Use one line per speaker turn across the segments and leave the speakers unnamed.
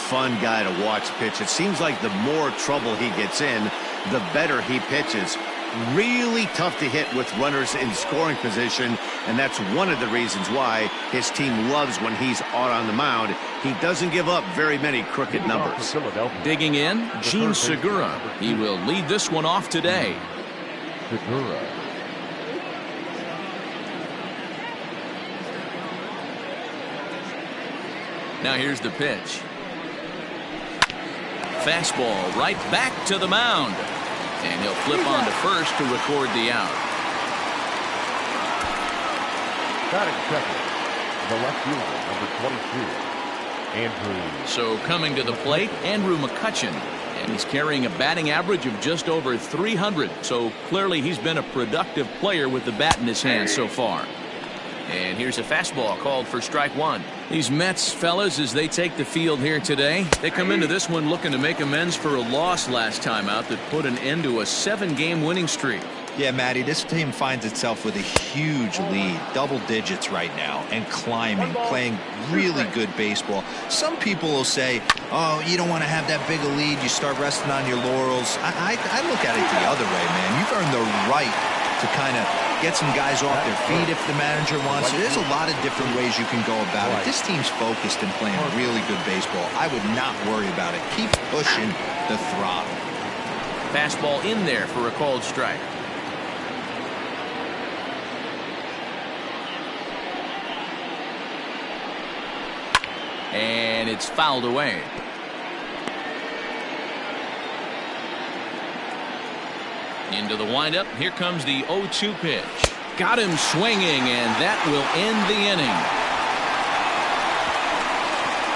fun guy to watch pitch. It seems like the more trouble he gets in, the better he pitches. Really tough to hit with runners in scoring position, and that's one of the reasons why his team loves when he's out on the mound. He doesn't give up very many crooked numbers.
Digging in, Gene Segura. He will lead this one off today.
Segura.
Now here's the pitch. Fastball right back to the mound. And he'll flip on to first to record the out.
Batting second, the left fielder, number 22, Andrew.
So coming to the plate, Andrew McCutchen. And he's carrying a batting average of just over 300. So clearly he's been a productive player with the bat in his hand so far. And here's a fastball called for strike one. These Mets, fellas, as they take the field here today, they come into this one looking to make amends for a loss last time out that put an end to a 7-game winning streak.
Yeah, Matty, this team finds itself with a huge lead, double digits right now, and climbing, playing really good baseball. Some people will say, oh, you don't want to have that big a lead, you start resting on your laurels. I look at it the other way, man. You've earned the right to kind of get some guys off their feet if the manager wants to. There's a lot of different ways you can go about it. This team's focused and playing really good baseball. I would not worry about it. Keep pushing the throttle.
Fastball in there for a called strike. And it's fouled away. Into the windup. Here comes the 0-2 pitch. Got him swinging, and that will end the inning.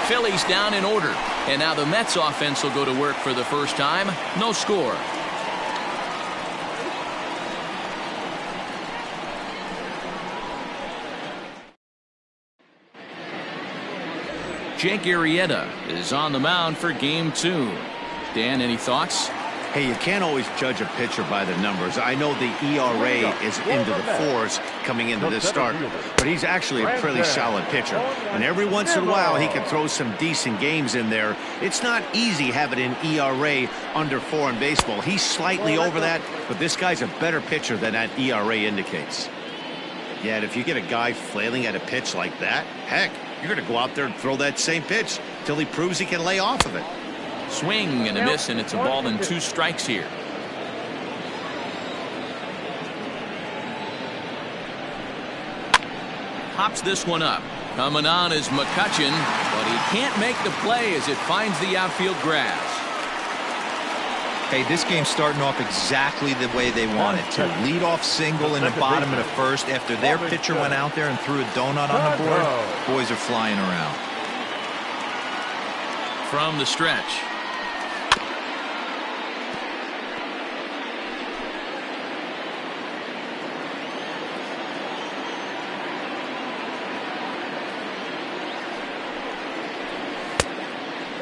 Phillies down in order. And now the Mets offense will go to work for the first time. No score. Jake Arrieta is on the mound for game 2. Dan, any thoughts?
Hey, you can't always judge a pitcher by the numbers. I know the ERA is into the 4s coming into this start, but he's actually a pretty solid pitcher. And every once in a while, he can throw some decent games in there. It's not easy having an ERA under 4 in baseball. He's slightly over that, but this guy's a better pitcher than that ERA indicates. Yeah, and if you get a guy flailing at a pitch like that, heck, you're going to go out there and throw that same pitch till he proves he can lay off of it.
Swing and a miss, and it's a ball and 2 strikes here. Hops this one up. Coming on is McCutchen, but he can't make the play as it finds the outfield grass.
Hey, this game's starting off exactly the way they want it to. Lead off single in the bottom of the first after their pitcher went out there and threw a donut on the board. Boys are flying around.
From the stretch.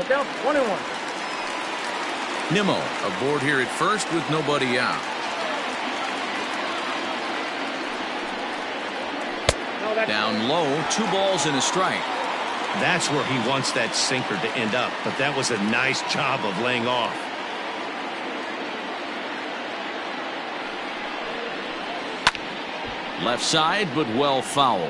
Down 21.
Nimmo aboard here at first with nobody out. Down low, 2 balls and a strike.
That's where he wants that sinker to end up, but that was a nice job of laying off.
Left side, but well foul.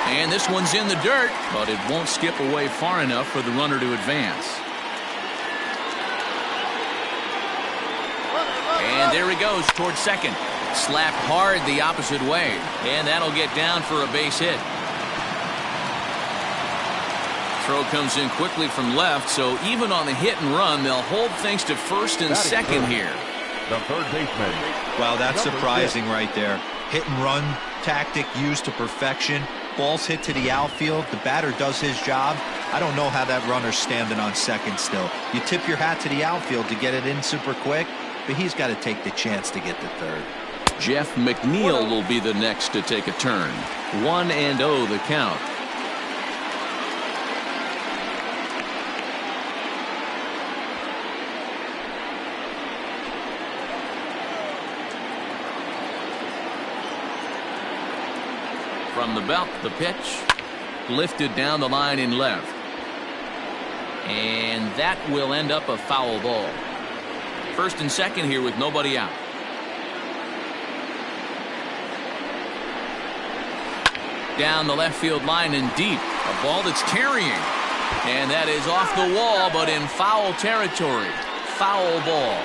And this one's in the dirt, but it won't skip away far enough for the runner to advance. And there he goes towards second. Slapped hard the opposite way, and that'll get down for a base hit. Throw comes in quickly from left, so even on the hit and run, they'll hold things to first and second here.
The third baseman.
Wow, that's surprising right there. Hit and run tactic used to perfection. Ball's hit to the outfield. The batter does his job. I don't know how that runner's standing on second still. You tip your hat to the outfield to get it in super quick, but he's got to take the chance to get to third.
Jeff McNeil will be the next to take a turn. 1-0 the count. From the belt, the pitch. Lifted down the line in left. And that will end up a foul ball. First and second here with nobody out. Down the left field line and deep. A ball that's tarrying. And that is off the wall, but in foul territory. Foul ball.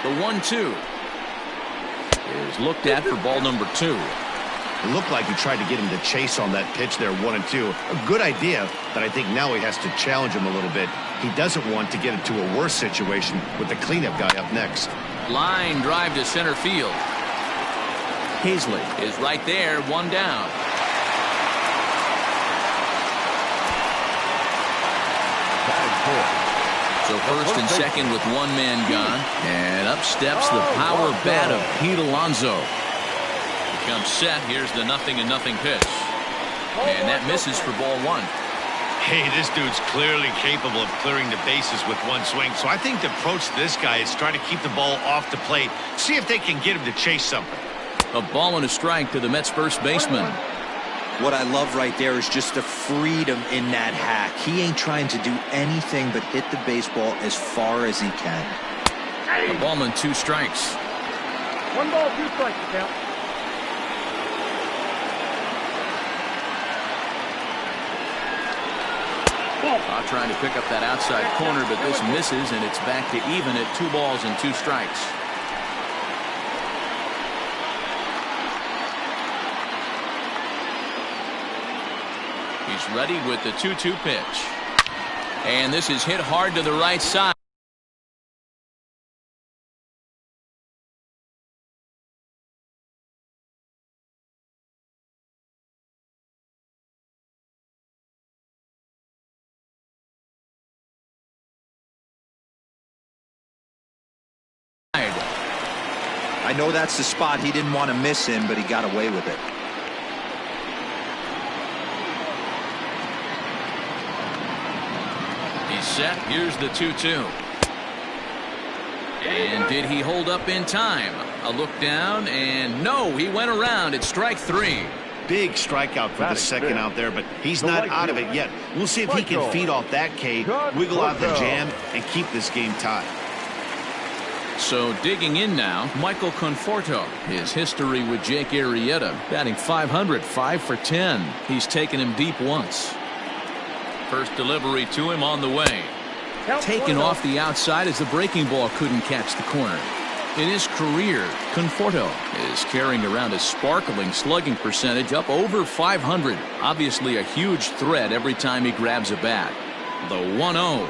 The 1-2 is looked at for ball number 2.
It looked like he tried to get him to chase on that pitch there, 1-2. A good idea, but I think now he has to challenge him a little bit. He doesn't want to get into a worse situation with the cleanup guy up next.
Line drive to center field. Hazley is right there, one down. So first and second with one man gone. And up steps the power bat of Pete Alonso. Becomes set. Here's the 0-0 pitch. And that misses for ball 1.
Hey, this dude's clearly capable of clearing the bases with one swing. So I think the approach to this guy is try to keep the ball off the plate. See if they can get him to chase something.
A ball and a strike to the Mets first baseman.
What I love right there is just the freedom in that hack. He ain't trying to do anything but hit the baseball as far as he can.
A ball and 2 strikes.
1 ball, 2 strikes, count.
Trying to pick up that outside corner, but this misses, and it's back to even at 2 balls and 2 strikes. He's ready with the 2-2 pitch. And this is hit hard to the right side.
I know that's the spot he didn't want to miss in, but he got away with it.
He's set. Here's the 2-2. And did he hold up in time? A look down, and no, he went around. It's strike 3.
Big strikeout for the second out there, but he's not out of it yet. We'll see if he can feed off that K, wiggle out the jam, and keep this game tied.
So digging in now, Michael Conforto. His history with Jake Arrieta, batting .500, 5 for 10. He's taken him deep once. First delivery to him on the way. Taken off the outside as the breaking ball couldn't catch the corner. In his career, Conforto is carrying around a sparkling slugging percentage up over .500. Obviously a huge threat every time he grabs a bat. The 1-0.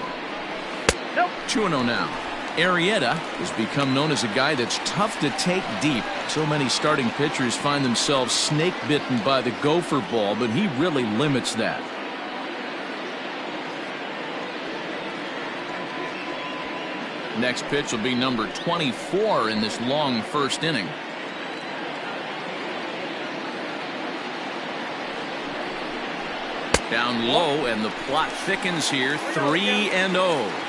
2-0 now. Arrieta has become known as a guy that's tough to take deep. So many starting pitchers find themselves snake bitten by the gopher ball, but he really limits that. Next pitch will be number 24 in this long first inning. Down low, and the plot thickens here. 3-0.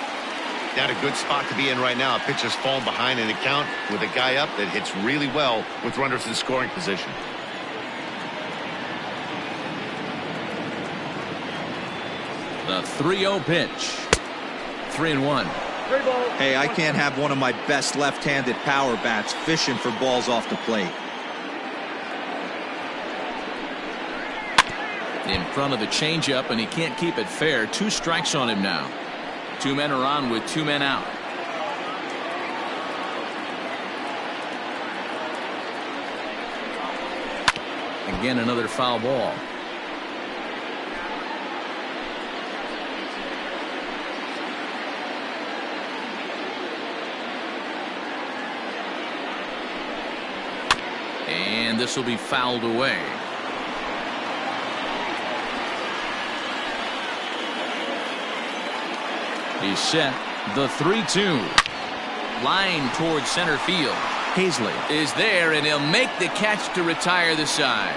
Not a good spot to be in right now. A pitcher's falling behind in the count with a guy up that hits really well with runners in scoring position.
The 3-0 pitch. 3-1.
Hey, I can't have one of my best left-handed power bats fishing for balls off the plate.
In front of the changeup, and he can't keep it fair. 2 strikes on him now. 2 men are on with 2 men out. Again, another foul ball. And this will be fouled away. He's set. The 3-2. Line towards center field. Hazley is there, and he'll make the catch to retire the side.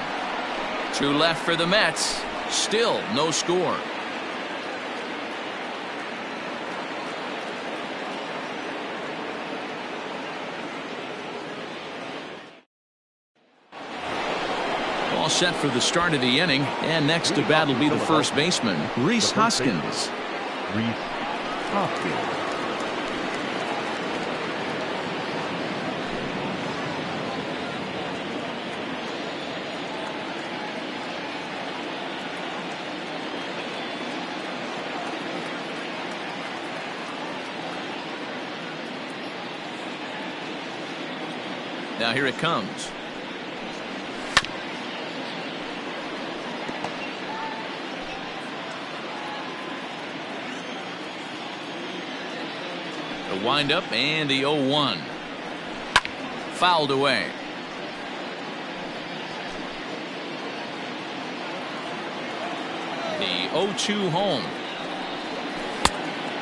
2 left for the Mets. Still no score. set for the start of the inning, and next to bat will be the first baseman, Rhys Hoskins.
Rhys Hoskins.
Now here it comes. The windup and the 0-1. Fouled away. The 0-2 home.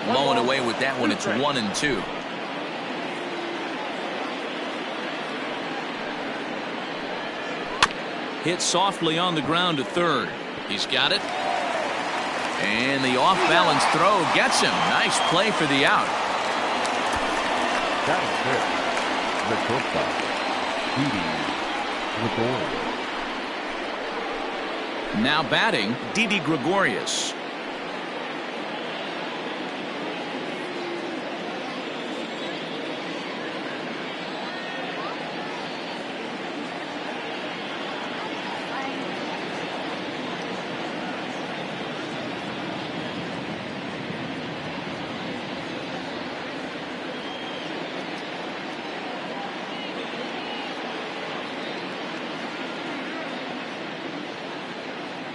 Blowing away with that one. It's 1-2. Hit softly on the ground to third. He's got it. And the off-balance throw gets him. Nice play for the out.
That is it. The shortstop, Didi Gregorius.
Now batting, Didi Gregorius.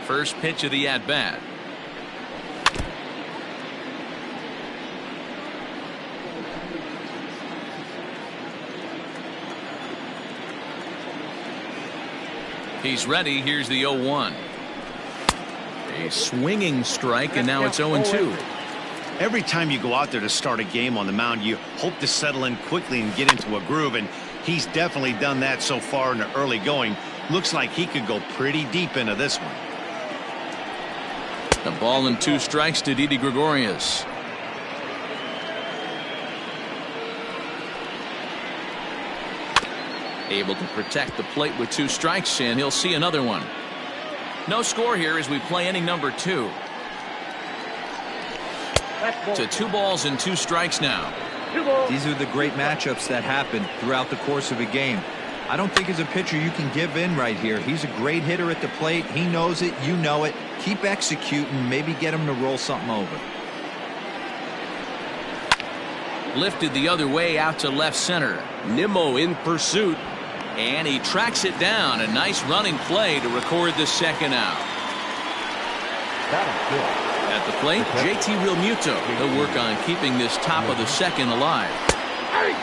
First pitch of the at-bat. He's ready. Here's the 0-1. A swinging strike, and now it's 0-2.
Every time you go out there to start a game on the mound, you hope to settle in quickly and get into a groove, and he's definitely done that so far in the early going. Looks like he could go pretty deep into this one.
The ball and 2 strikes to Didi Gregorius. Able to protect the plate with 2 strikes, and he'll see another one. No score here as we play inning number 2. To 2 balls and 2 strikes now.
These are the great matchups that happen throughout the course of a game. I don't think as a pitcher you can give in right here. He's a great hitter at the plate. He knows it. You know it. Keep executing. Maybe get him to roll something over.
Lifted the other way out to left center. Nimmo in pursuit. And he tracks it down. A nice running play to record the second out. At the plate, JT Realmuto. He'll work on keeping this top of the second alive.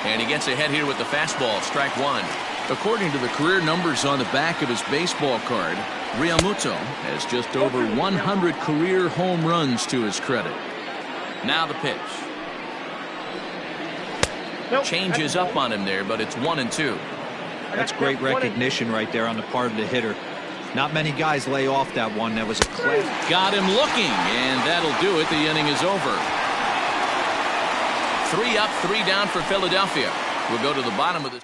And he gets ahead here with the fastball. Strike 1. According to the career numbers on the back of his baseball card, Realmuto has just over 100 career home runs to his credit. Now the pitch. Changes up on him there, but it's 1-2.
That's great recognition right there on the part of the hitter. Not many guys lay off that one. That was a class.
Got him looking, and that'll do it. The inning is over. 3 up, 3 down for Philadelphia. We'll go to the bottom of this.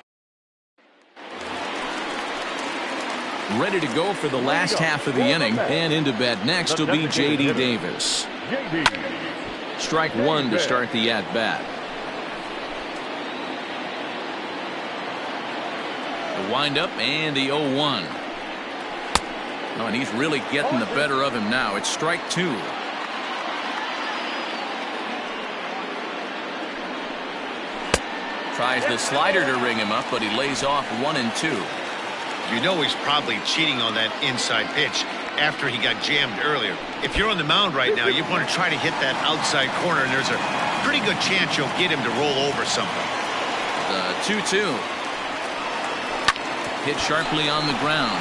Ready to go for the last half of the inning, and into bat next will be J.D. Davis. Strike 1 to start the at-bat. The windup and the 0-1. Oh, and he's really getting the better of him now. It's strike 2. Tries the slider to ring him up, but he lays off 1-2.
You know he's probably cheating on that inside pitch after he got jammed earlier. If you're on the mound right now, you want to try to hit that outside corner, and there's a pretty good chance you'll get him to roll over something.
The 2-2. Hit sharply on the ground.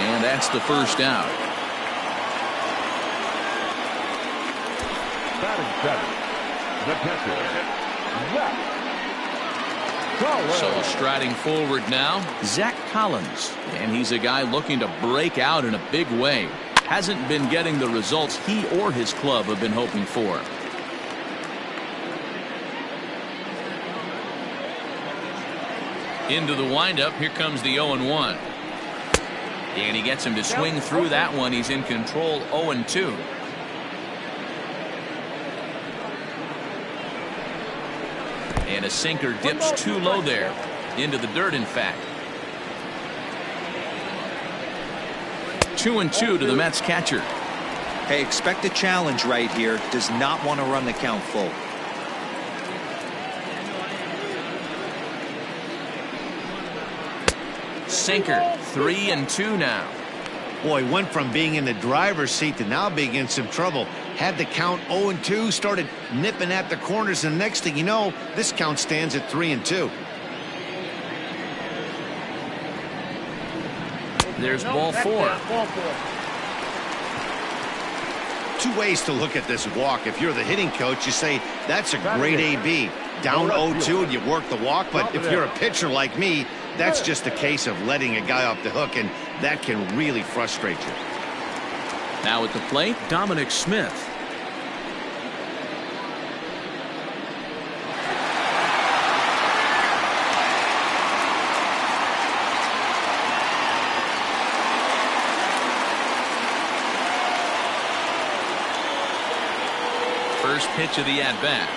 And that's the first out.
Batting seven, the catcher, Zach.
So striding forward now, Zach Collins. And he's a guy looking to break out in a big way. Hasn't been getting the results he or his club have been hoping for. Into the windup. Here comes the 0-1. And he gets him to swing through that one. He's in control, 0-2. And a sinker dips too low there. Into the dirt, in fact. 2-2 to the Mets catcher.
Hey, expect a challenge right here. Does not want to run the count full.
Sinker, 3-2 now.
Boy, went from being in the driver's seat to now being in some trouble. Had the count 0-2, started nipping at the corners, and the next thing you know, this count stands at 3-2.
There's ball 4.
Ball 4.
Two ways to look at this walk. If you're the hitting coach, you say, that's a great AB. Down 0-2 and you work the walk, but if you're a pitcher like me, that's just a case of letting a guy off the hook, and that can really frustrate you.
Now at the plate, Dominic Smith. First pitch of the at-bat.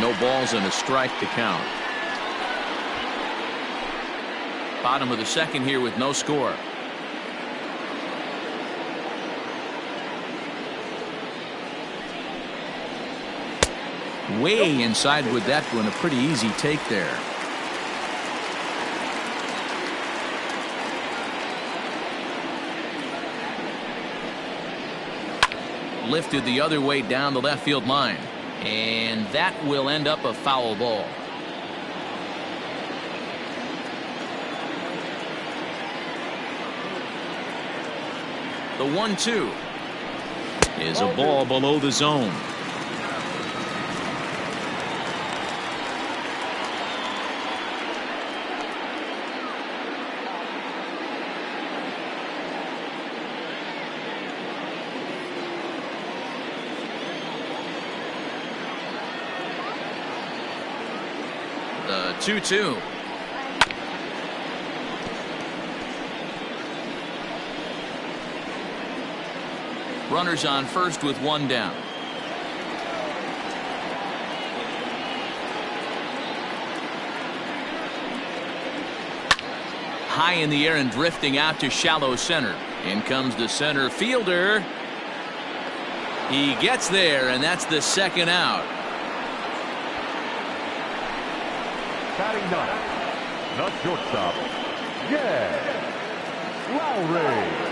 No balls and a strike to count. Bottom of the second here with no score. Way inside with that one. A pretty easy take there. Lifted the other way down the left field line. And that will end up a foul ball. The 1-2 is a ball below the zone. The 2-2. Runners on first with one down. High in the air and drifting out to shallow center. In comes the center fielder. He gets there, and that's the second out.
Batting ninth, the shortstop, Jed Lowry.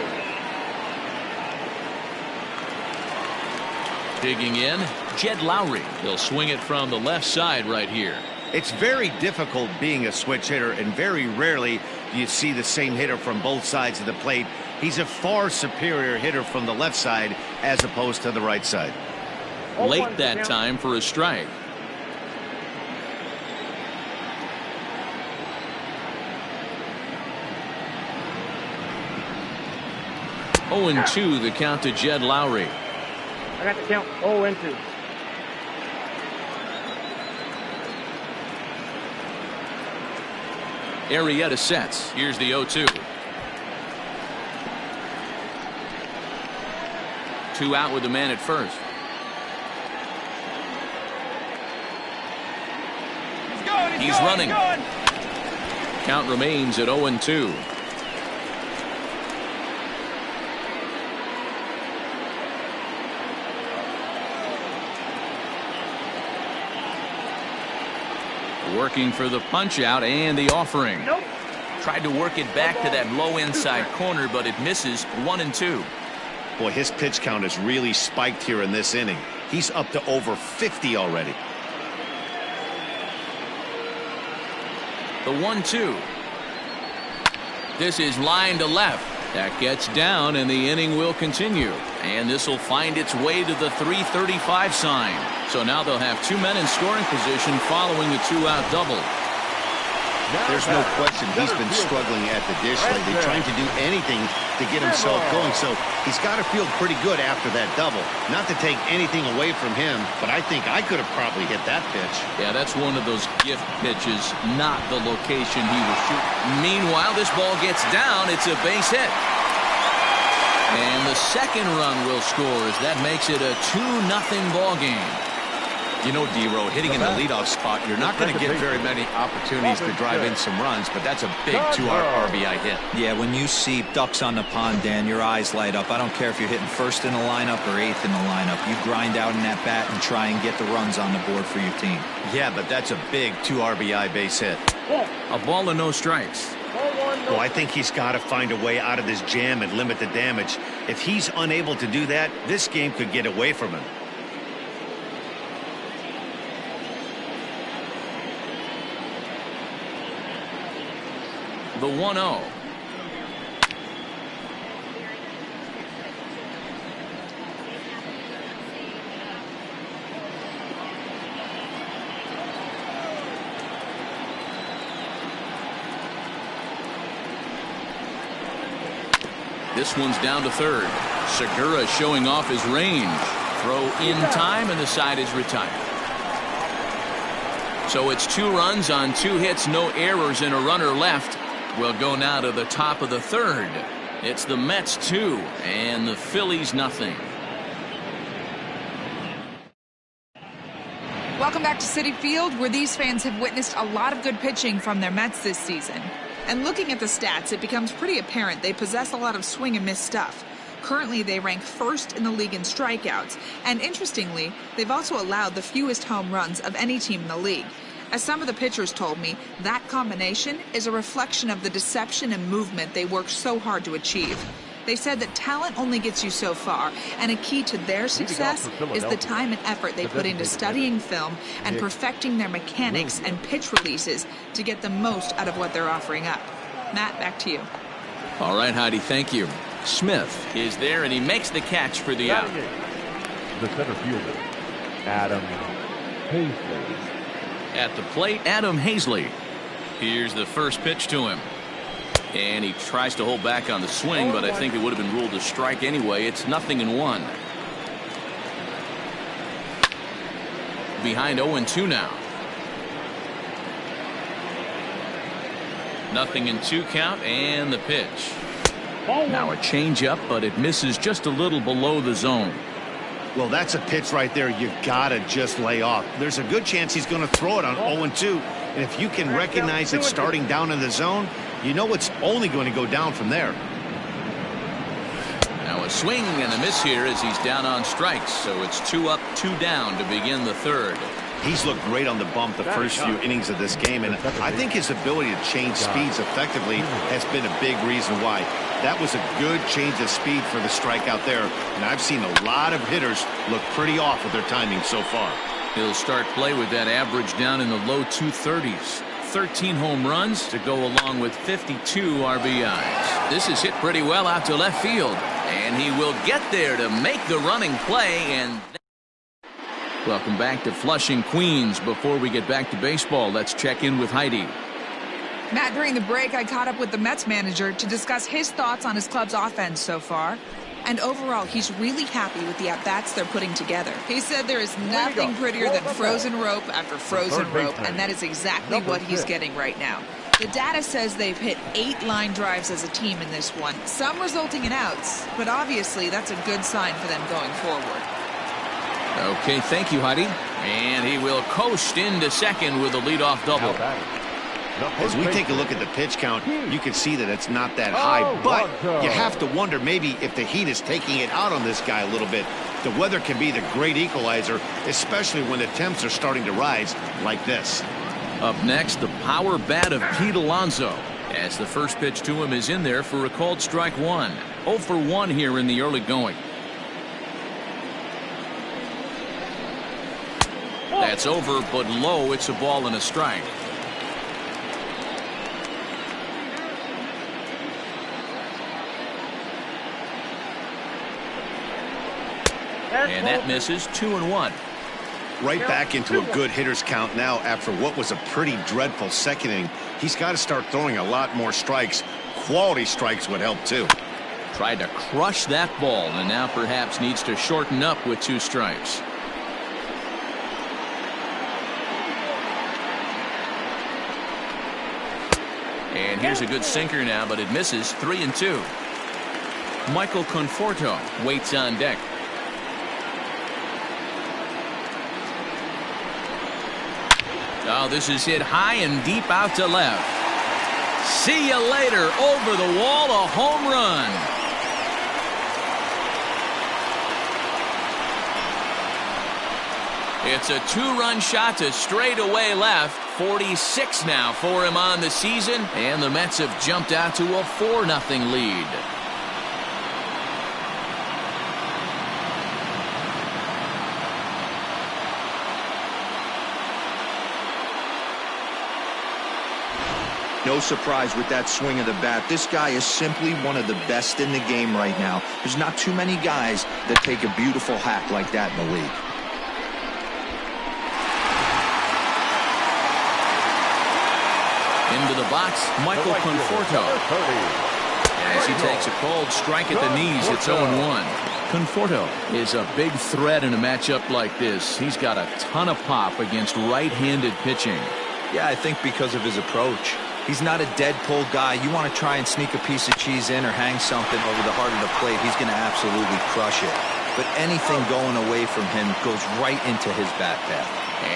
Digging in, Jed Lowry. He'll swing it from the left side right here.
It's very difficult being a switch hitter, and very rarely do you see the same hitter from both sides of the plate. He's a far superior hitter from the left side as opposed to the right side.
Late that time for a strike. Oh, and 2 the count to Jed Lowry.
I got the count 0-2.
Arrieta sets. Here's the 0-2. 2 out with the man at first. He's running. Count remains at 0-2. Working for the punch out and the offering.
Nope.
Tried to work it back to that low inside corner, but it misses. 1-2.
Boy, his pitch count has really spiked here in this inning. He's up to over 50 already.
The 1-2. This is line to left. That gets down, and the inning will continue. And this will find its way to the 3:35 sign. So now they'll have 2 men in scoring position following the 2-out double.
There's no question he's been struggling at the dish lately, trying to do anything to get himself going. So he's got to feel pretty good after that double. Not to take anything away from him, but I think I could have probably hit that pitch.
Yeah, that's one of those gift pitches, not the location he was shooting. Meanwhile, this ball gets down. It's a base hit. And the second run will score as that makes it a 2-0 ball game.
You know, D-Row, hitting in the leadoff spot, you're not going to get very many opportunities to drive in some runs, but that's a big 2 RBI hit.
Yeah, when you see ducks on the pond, Dan, your eyes light up. I don't care if you're hitting first in the lineup or eighth in the lineup. You grind out in that bat and try and get the runs on the board for your team.
Yeah, but that's a big 2 RBI base hit.
A ball and no strikes.
Well, I think he's got to find a way out of this jam and limit the damage. If he's unable to do that, this game could get away from him.
The 1-0. This one's down to third. Segura showing off his range. Throw in time, and the side is retired. So it's 2 runs on 2 hits, no errors, and a runner left. We'll go now to the top of the third. It's the Mets 2 and the Phillies nothing.
Welcome back to Citi Field, where these fans have witnessed a lot of good pitching from their Mets this season. And looking at the stats, it becomes pretty apparent they possess a lot of swing and miss stuff. Currently, they rank first in the league in strikeouts, and interestingly, they've also allowed the fewest home runs of any team in the league. As some of the pitchers told me, that combination is a reflection of the deception and movement they worked so hard to achieve. They said that talent only gets you so far, and a key to their success is the time and effort they put into studying film and perfecting their mechanics and pitch releases to get the most out of what they're offering up. Matt, back to you.
All right, Heidi, thank you. Smith is there, and he makes the catch for the out.
The center fielder, Adam Hazley.
At the plate, Adam Hazley. Here's the first pitch to him. And he tries to hold back on the swing, but I think it would have been ruled a strike anyway. It's 0-1. Behind 0-2 now. 0-2 count, and the pitch. Now a changeup, but it misses just a little below the zone.
Well, that's a pitch right there you gotta just lay off. There's a good chance he's going to throw it on 0-2. And if you can recognize it starting down in the zone, you know it's only going to go down from there.
Now a swing and a miss here as he's down on strikes. So it's 2 up, 2 down to begin the third.
He's looked great on the bump the first few innings of this game, and I think his ability to change speeds effectively has been a big reason why. That was a good change of speed for the strikeout there, and I've seen a lot of hitters look pretty off with their timing so far.
He'll start play with that average down in the low 230s. 13 home runs to go along with 52 RBIs. This is hit pretty well out to left field, and he will get there to make the running play. And welcome back to Flushing, Queens. Before we get back to baseball, let's check in with Heidi.
Matt, during the break, I caught up with the Mets manager to discuss his thoughts on his club's offense so far. And overall, he's really happy with the at-bats they're putting together. He said there is nothing prettier than frozen rope after frozen rope, and that is exactly what he's getting right now. The data says they've hit 8 line drives as a team in this one, some resulting in outs, but obviously that's a good sign for them going forward.
Okay, thank you, Heidi. And he will coast into second with a leadoff double.
As we take a look at the pitch count, you can see that it's not that high, but you have to wonder maybe if the heat is taking it out on this guy a little bit. The weather can be the great equalizer, especially when the temps are starting to rise like this.
Up next, the power bat of Pete Alonso, as the first pitch to him is in there for a called strike 1. 0 for 1 here in the early going. That's over, but low. It's a ball and a strike. And that misses. 2-1.
Right back into a good hitter's count now after what was a pretty dreadful second inning. He's got to start throwing a lot more strikes. Quality strikes would help too.
Tried to crush that ball, and now perhaps needs to shorten up with 2 strikes. And here's a good sinker now, but it misses. 3-2. Michael Conforto waits on deck. Oh, this is hit high and deep out to left. See you later. Over the wall, a home run. It's a 2-run shot to straightaway left. 46 now for him on the season, and the Mets have jumped out to a 4-0 lead.
No surprise with that swing of the bat. This guy is simply one of the best in the game right now. There's not too many guys that take a beautiful hack like that in the league.
Into the box, Michael Conforto. As he takes a cold strike at the knees, it's 0-1. Conforto is a big threat in a matchup like this. He's got a ton of pop against right-handed pitching.
Yeah, I think because of his approach. He's not a dead pull guy. You want to try and sneak a piece of cheese in or hang something over the heart of the plate, he's going to absolutely crush it. But anything going away from him goes right into his bat path.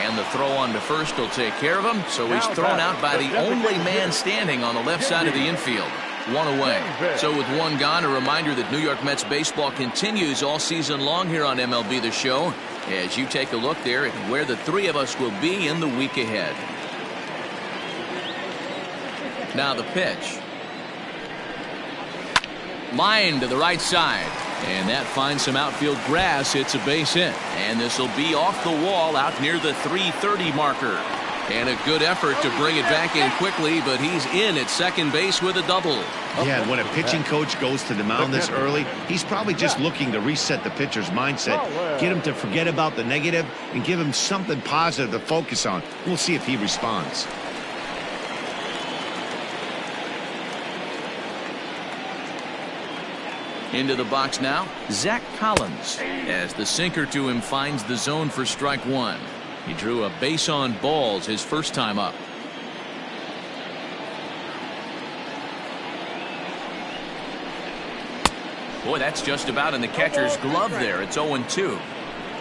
And the throw on to first will take care of him, so he's thrown out by the only man standing on the left side of the infield. 1 away. So with 1 gone, a reminder that New York Mets baseball continues all season long here on MLB The Show, as you take a look there at where the 3 of us will be in the week ahead. Now the pitch. Line to the right side. And that finds some outfield grass. It's a base hit. And this will be off the wall out near the 330 marker. And a good effort to bring it back in quickly, but he's in at second base with a double.
Yeah, when a pitching coach goes to the mound this early, he's probably just looking to reset the pitcher's mindset, get him to forget about the negative, and give him something positive to focus on. We'll see if he responds.
Into the box now, Zach Collins, as the sinker to him finds the zone for strike 1. He drew a base on balls his first time up. Boy, that's just about in the catcher's glove there. It's 0-2.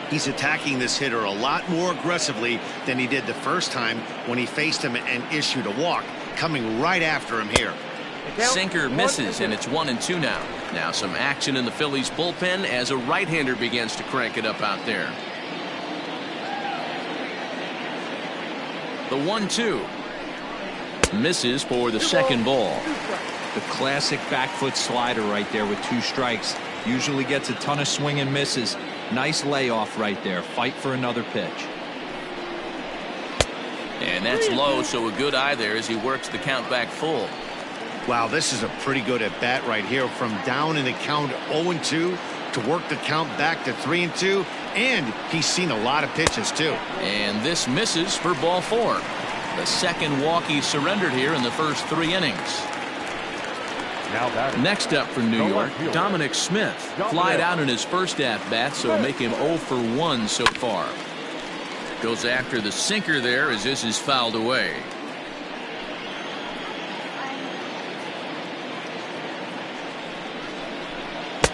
He's attacking this hitter a lot more aggressively than he did the first time when he faced him and issued a walk, coming right after him here.
Sinker misses, and it's 1-2 now. Now some action in the Phillies bullpen as a right-hander begins to crank it up out there. The 1-2 misses for the second ball.
The classic back foot slider right there with 2 strikes. Usually gets a ton of swing and misses. Nice layoff right there. Fight for another pitch.
And that's low, so a good eye there as he works the count back full.
Wow, this is a pretty good at bat right here, from down in the count 0-2 to work the count back to 3-2, and he's seen a lot of pitches too.
And this misses for ball 4. The second walk he surrendered here in the first 3 innings. Next up for New York, Dominic Smith flied out in his first at-bat, so make him 0 for 1 so far. Goes after the sinker there as this is fouled away.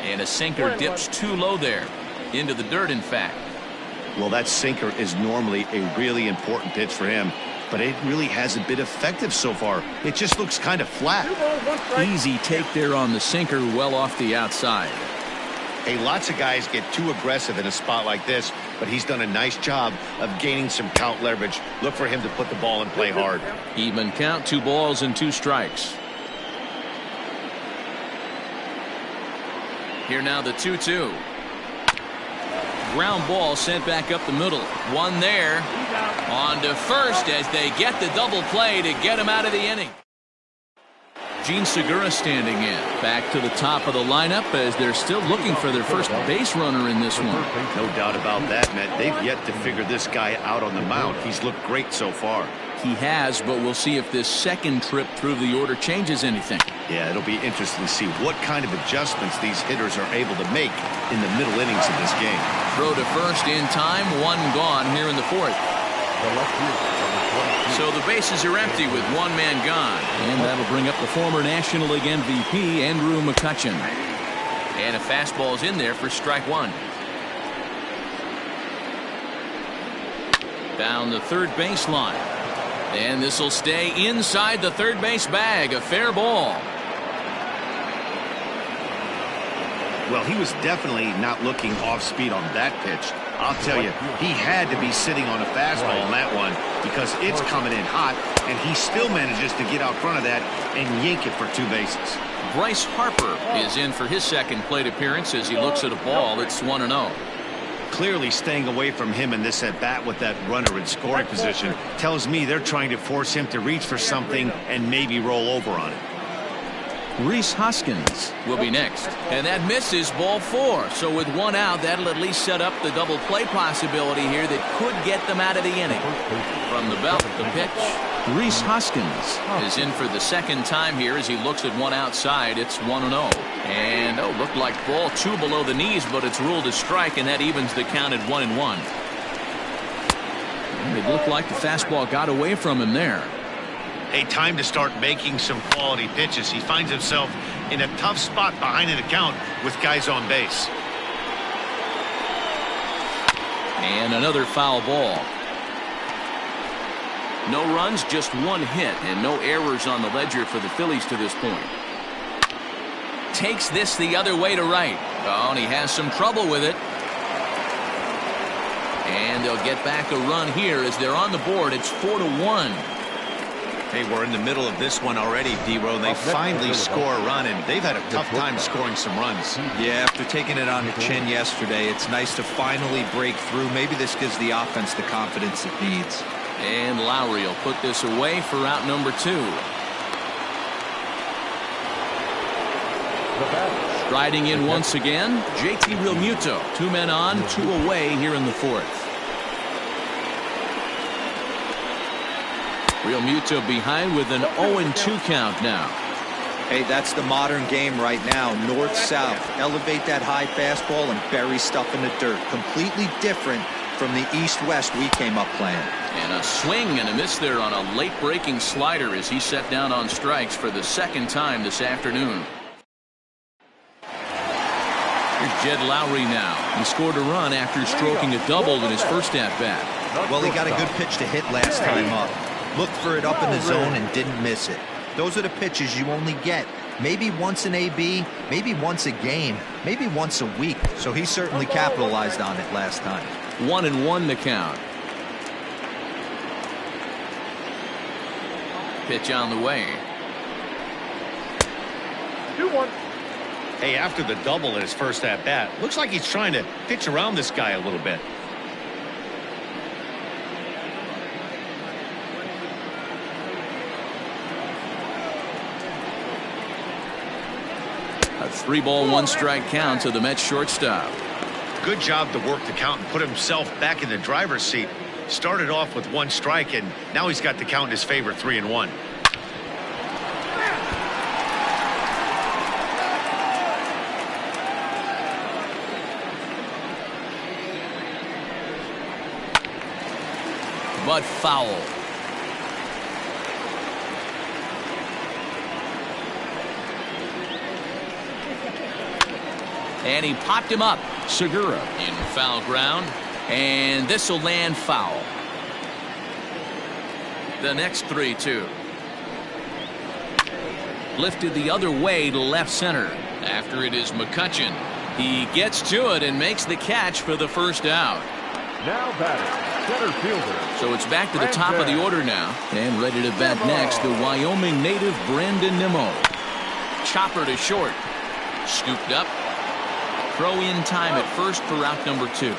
And a sinker dips too low there. Into the dirt, in fact.
Well, that sinker is normally a really important pitch for him, but it really hasn't been effective so far. It just looks kind of flat.
Easy take there on the sinker, well off the outside.
Hey, lots of guys get too aggressive in a spot like this, but he's done a nice job of gaining some count leverage. Look for him to put the ball in play hard.
Even count, 2 balls and 2 strikes. Here now the 2-2. Ground ball sent back up the middle. 1 there. On to first as they get the double play to get him out of the inning. Gene Segura standing in. Back to the top of the lineup as they're still looking for their first base runner in this one.
No doubt about that, Matt. They've yet to figure this guy out on the mound. He's looked great so far.
he has, but we'll see if this second trip through the order changes anything.
Yeah, it'll be interesting to see what kind of adjustments these hitters are able to make in the middle innings of this game.
Throw to first in time, one gone here in the fourth. So the bases are empty with one man gone. And that'll bring up the former National League MVP, Andrew McCutchen. And a fastball's in there for strike one. Down the third baseline. And this will stay inside the third base bag. A fair ball.
Well, he was definitely not looking off speed on that pitch. I'll tell you, he had to be sitting on a fastball on that one because it's coming in hot, and he still manages to get out front of that and yank it for two bases.
Bryce Harper is in for his second plate appearance as he looks at a ball. It's 1-0.
Clearly staying away from him in this at-bat with that runner in scoring position tells me they're trying to force him to reach for something and maybe roll over on it.
Rhys Hoskins will be next. And that misses, ball four. So with one out, that'll at least set up the double play possibility here that could get them out of the inning. From the belt, the pitch. Rhys Hoskins is in for the second time here as he looks at one outside. It's 1-0. And, looked like ball two below the knees, but it's ruled a strike, and that evens the count at 1-1. And it looked like the fastball got away from him there.
Hey, time to start making some quality pitches. He finds himself in a tough spot behind an account with guys on base.
And another foul ball. No runs, just one hit, and no errors on the ledger for the Phillies to this point. Takes this the other way to right. Oh, and he has some trouble with it. And they'll get back a run here as they're on the board. It's 4-1.
Hey, we're in the middle of this one already, D-Row. They finally score a run, and they've had a tough time scoring some runs. Yeah, after taking it on the chin yesterday, it's nice to finally break through. Maybe this gives the offense the confidence it needs.
And Lowry will put this away for out number two. Striding in once again, JT Realmuto. Two men on, two away here in the fourth. Realmuto behind with an 0-2 count now.
Hey, that's the modern game right now. North-south. Elevate that high fastball and bury stuff in the dirt. Completely different from the east-west we came up playing.
And a swing and a miss there on a late breaking slider as he set down on strikes for the second time this afternoon. Here's Jed Lowry now. He scored a run after stroking a double in his first at-bat.
Well, he got a good pitch to hit last time up. Looked for it up in the zone and didn't miss it. Those are the pitches you only get maybe once in AB, maybe once a game, maybe once a week. So he certainly capitalized on it last time.
1-1 the count. Pitch on the way.
2-1.
Hey, after the double in his first at-bat, looks like he's trying to pitch around this guy a little bit.
A 3-ball, 1-strike count to the Mets shortstop.
Good job to work the count and put himself back in the driver's seat. Started off with 1 strike, and now he's got the count in his favor, 3-1.
But foul. And he popped him up. Segura in foul ground. And this will land foul. The next 3-2. Lifted the other way to left center. After it is McCutchen. He gets to it and makes the catch for the first out.
Now batting, center fielder.
So it's back to the top of the order now. And ready to bat next, the Wyoming native Brandon Nimmo. Chopper to short. Scooped up. Throw in time at first for out number 2.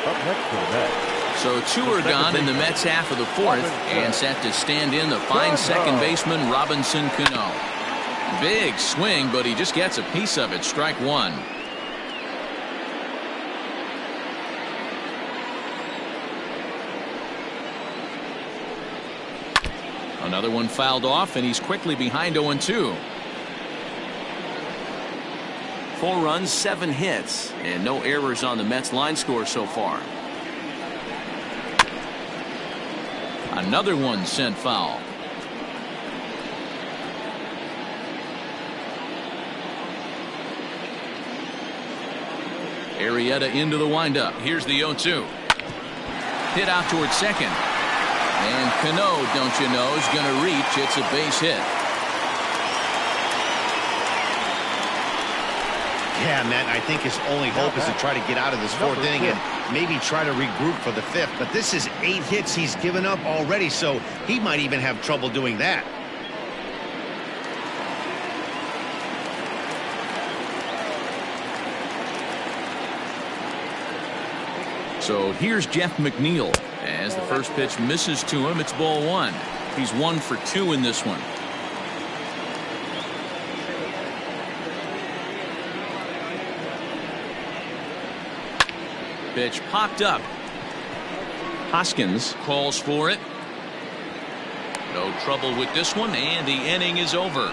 Up next to the Mets.
So 2 are gone in the Mets half of the fourth, and set to stand in the fine second baseman Robinson Cano. Big swing, but he just gets a piece of it. Strike 1. Another one fouled off, and he's quickly behind 0-2. 4 runs, 7 hits, and no errors on the Mets line score so far. Another one sent foul. Arrieta into the windup. Here's the 0-2. Hit out towards second. And Cano, don't you know, is going to reach. It's a base hit.
Yeah, Matt, I think his only hope is to try to get out of this 4th inning and maybe try to regroup for the 5th. But this is 8 hits he's given up already, so he might even have trouble doing that.
So here's Jeff McNeil. As the first pitch misses to him, it's ball 1. He's 1 for 2 in this one. Pitch popped up. Hoskins calls for it. No trouble with this one, and the inning is over.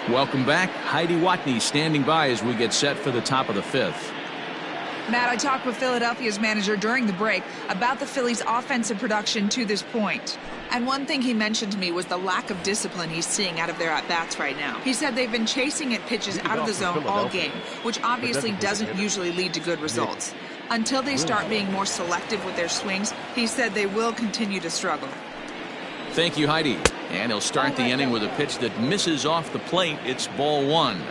Welcome back. Heidi Watney standing by as we get set for the top of the 5th.
Matt, I talked with Philadelphia's manager during the break about the Phillies' offensive production to this point. And one thing he mentioned to me was the lack of discipline he's seeing out of their at-bats right now. He said they've been chasing at pitches out of the zone all game, which obviously doesn't usually lead to good results. Until they start being more selective with their swings, he said they will continue to struggle.
Thank you, Heidi. And he'll start the inning with a pitch that misses off the plate. It's ball 1.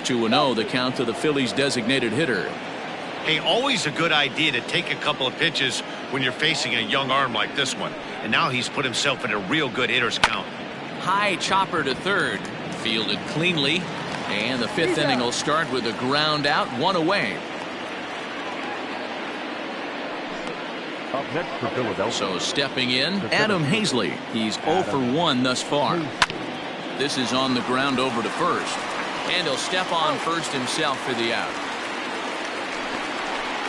2-0 the count to the Phillies' designated hitter.
Hey, always a good idea to take a couple of pitches when you're facing a young arm like this one. And now he's put himself in a real good hitter's count.
High chopper to third. Fielded cleanly. And the 5th inning will start with a ground out, 1 away.
Up next for Philadelphia.
So stepping in, Adam Hazley. He's 0 for 1 thus far. This is on the ground over to first. And he'll step on first himself for the out.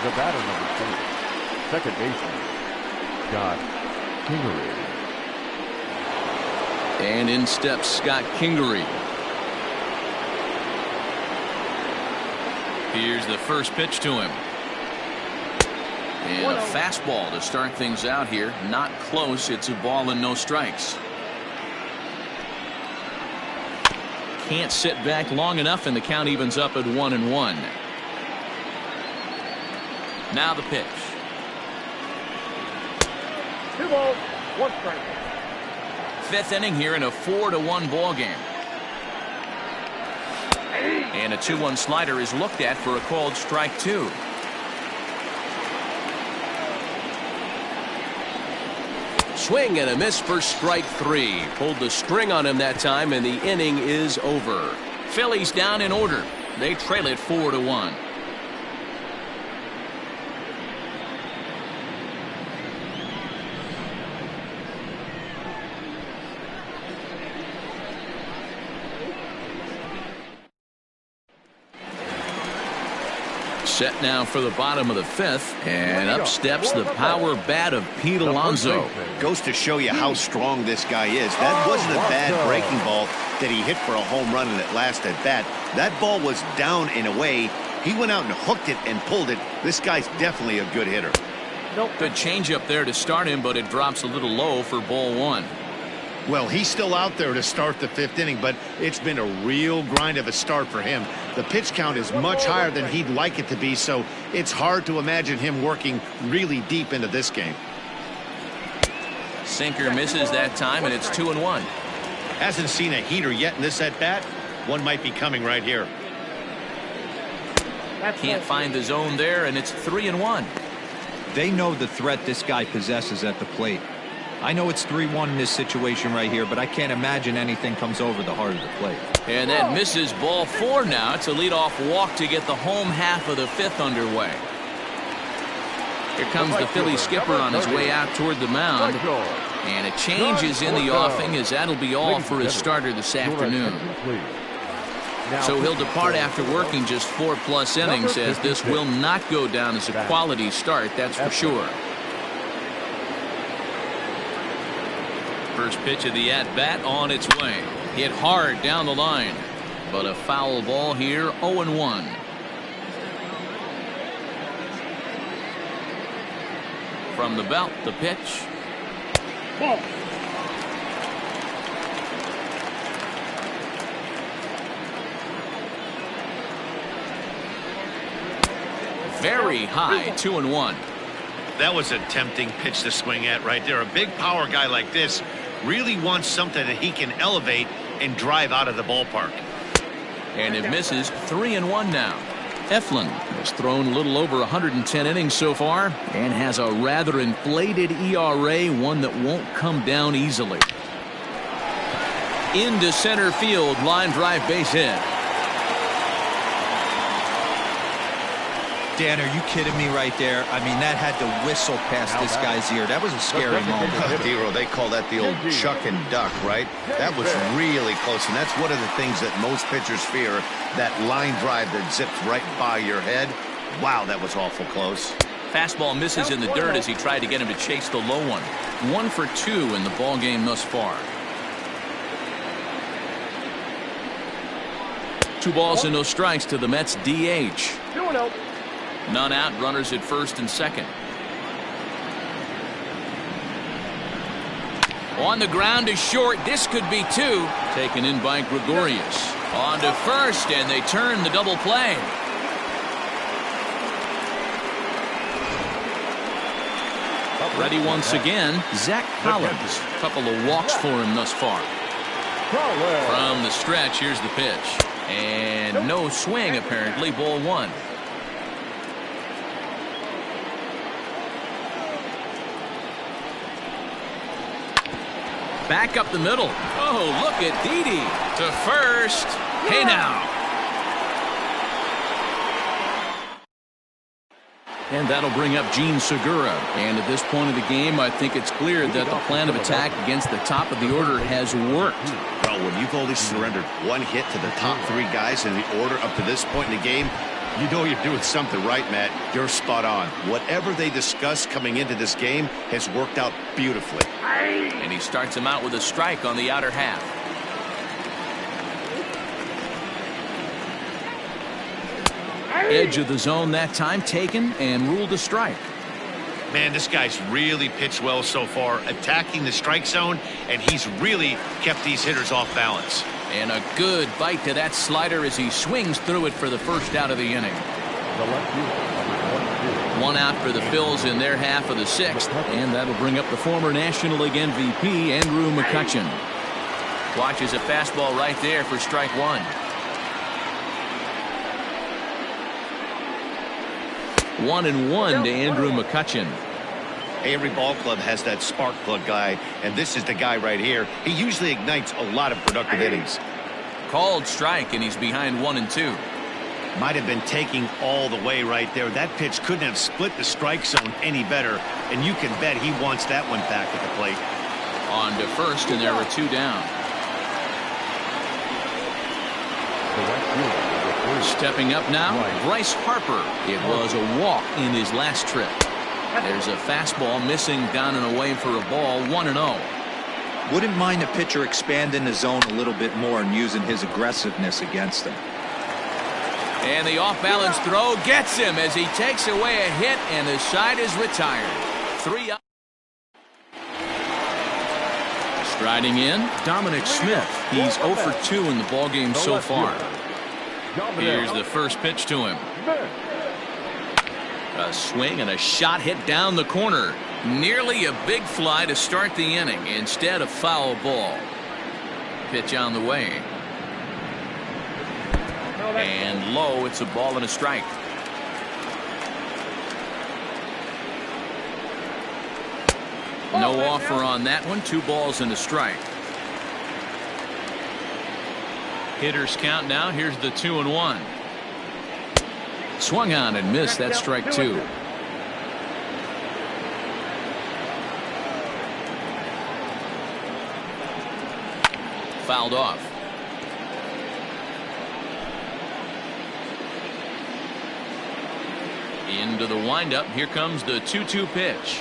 The batter number 2, second baseman, Scott Kingery.
And in steps Scott Kingery. Here's the first pitch to him. And a fastball to start things out here. Not close. It's a ball and no strikes. Can't sit back long enough, and the count evens up at 1-1. Now the pitch.
2 balls, 1 strike.
5th inning here in a 4-1 ball game. And a 2-1 slider is looked at for a called strike 2. Swing and a miss for strike 3. Pulled the string on him that time, and the inning is over. Phillies down in order. They trail it 4-1. Set now for the bottom of the 5th, and up steps the power bat of Pete Alonso.
Goes to show you how strong this guy is. That wasn't a bad breaking ball that he hit for a home run in that last at bat. That ball was down and away. He went out and hooked it and pulled it. This guy's definitely a good hitter.
Good changeup there to start him, but it drops a little low for ball 1.
Well, he's still out there to start the 5th inning, but it's been a real grind of a start for him. The pitch count is much higher than he'd like it to be, so it's hard to imagine him working really deep into this game.
Sinker misses that time, and it's 2-1.
Hasn't seen a heater yet in this at-bat. One might be coming right here.
Can't find the zone there, and it's 3-1.
They know the threat this guy possesses at the plate. I know it's 3-1 in this situation right here, but I can't imagine anything comes over the heart of the plate.
And that misses ball 4 now. It's a leadoff walk to get the home half of the 5th underway. Here comes the Philly skipper on his way out toward the mound. And a change is in the offing, as that'll be all for his starter this afternoon. So he'll depart after working just 4+ innings, as this will not go down as a quality start, that's for sure. First pitch of the at-bat on its way. Hit hard down the line. But a foul ball here, 0-1. From the belt, the pitch.
Ball.
Very high, 2-1.
That was a tempting pitch to swing at right there. A big power guy like this really wants something that he can elevate and drive out of the ballpark.
And it misses, 3-1 now. Eflin has thrown a little over 110 innings so far and has a rather inflated ERA, one that won't come down easily. Into center field, line drive base hit.
Dan, are you kidding me right there? I mean, that had to whistle past this guy's ear. That was a scary moment.
Hero, they call that the old chuck and duck, right? That was really close, and that's one of the things that most pitchers fear, that line drive that zips right by your head. Wow, that was awful close.
Fastball misses in the dirt as he tried to get him to chase the low one. 1 for 2 in the ball game thus far. 2 balls and no strikes to the Mets DH.
2-0.
None out, runners at first and second. On the ground to short, this could be 2. Taken in by Gregorius. On to first, and they turn the double play. Ready once again, Zach Collins. Couple of walks for him thus far. From the stretch, here's the pitch. And no swing, apparently, ball 1. Back up the middle. Oh, look at Didi to first. Hey now. And that'll bring up Gene Segura. And at this point of the game, I think it's clear that the plan of attack against the top of the order has worked.
Well, when you've only surrendered 1 hit to the top 3 guys in the order up to this point in the game, you know you're doing something right, Matt. You're spot on. Whatever they discussed coming into this game has worked out beautifully.
And he starts him out with a strike on the outer half. Edge of the zone that time taken and ruled a strike.
Man, this guy's really pitched well so far, attacking the strike zone, and he's really kept these hitters off balance.
And a good bite to that slider as he swings through it for the first out of the inning. 1 out for the Phils in their half of the 6th, and that'll bring up the former National League MVP, Andrew McCutchen. Watches a fastball right there for strike 1. 1-1 to Andrew McCutchen.
Every ball club has that spark plug guy, and this is the guy right here. He usually ignites a lot of productive innings.
Called strike, and he's behind 1-2.
Might have been taking all the way right there. That pitch couldn't have split the strike zone any better, and you can bet he wants that one back at the plate.
On to first, and there were 2 down. Stepping up now, Bryce Harper. It was a walk in his last trip. There's a fastball missing down and away for a ball, 1-0.
Wouldn't mind a pitcher expanding the zone a little bit more and using his aggressiveness against them.
And the off-balance throw gets him as he takes away a hit, and the side is retired. 3 up. Striding in, Dominic Smith. He's 0 for 2 in the ballgame so far. Here's the first pitch to him. A swing and a shot hit down the corner. Nearly a big fly to start the inning. Instead, a foul ball. Pitch on the way. And low, it's a ball and a strike. No offer on that one. 2 balls and a strike. Hitters count now. Here's the 2-1. Swung on and missed. That strike 2. Fouled off. Into the windup. Here comes the 2-2 pitch.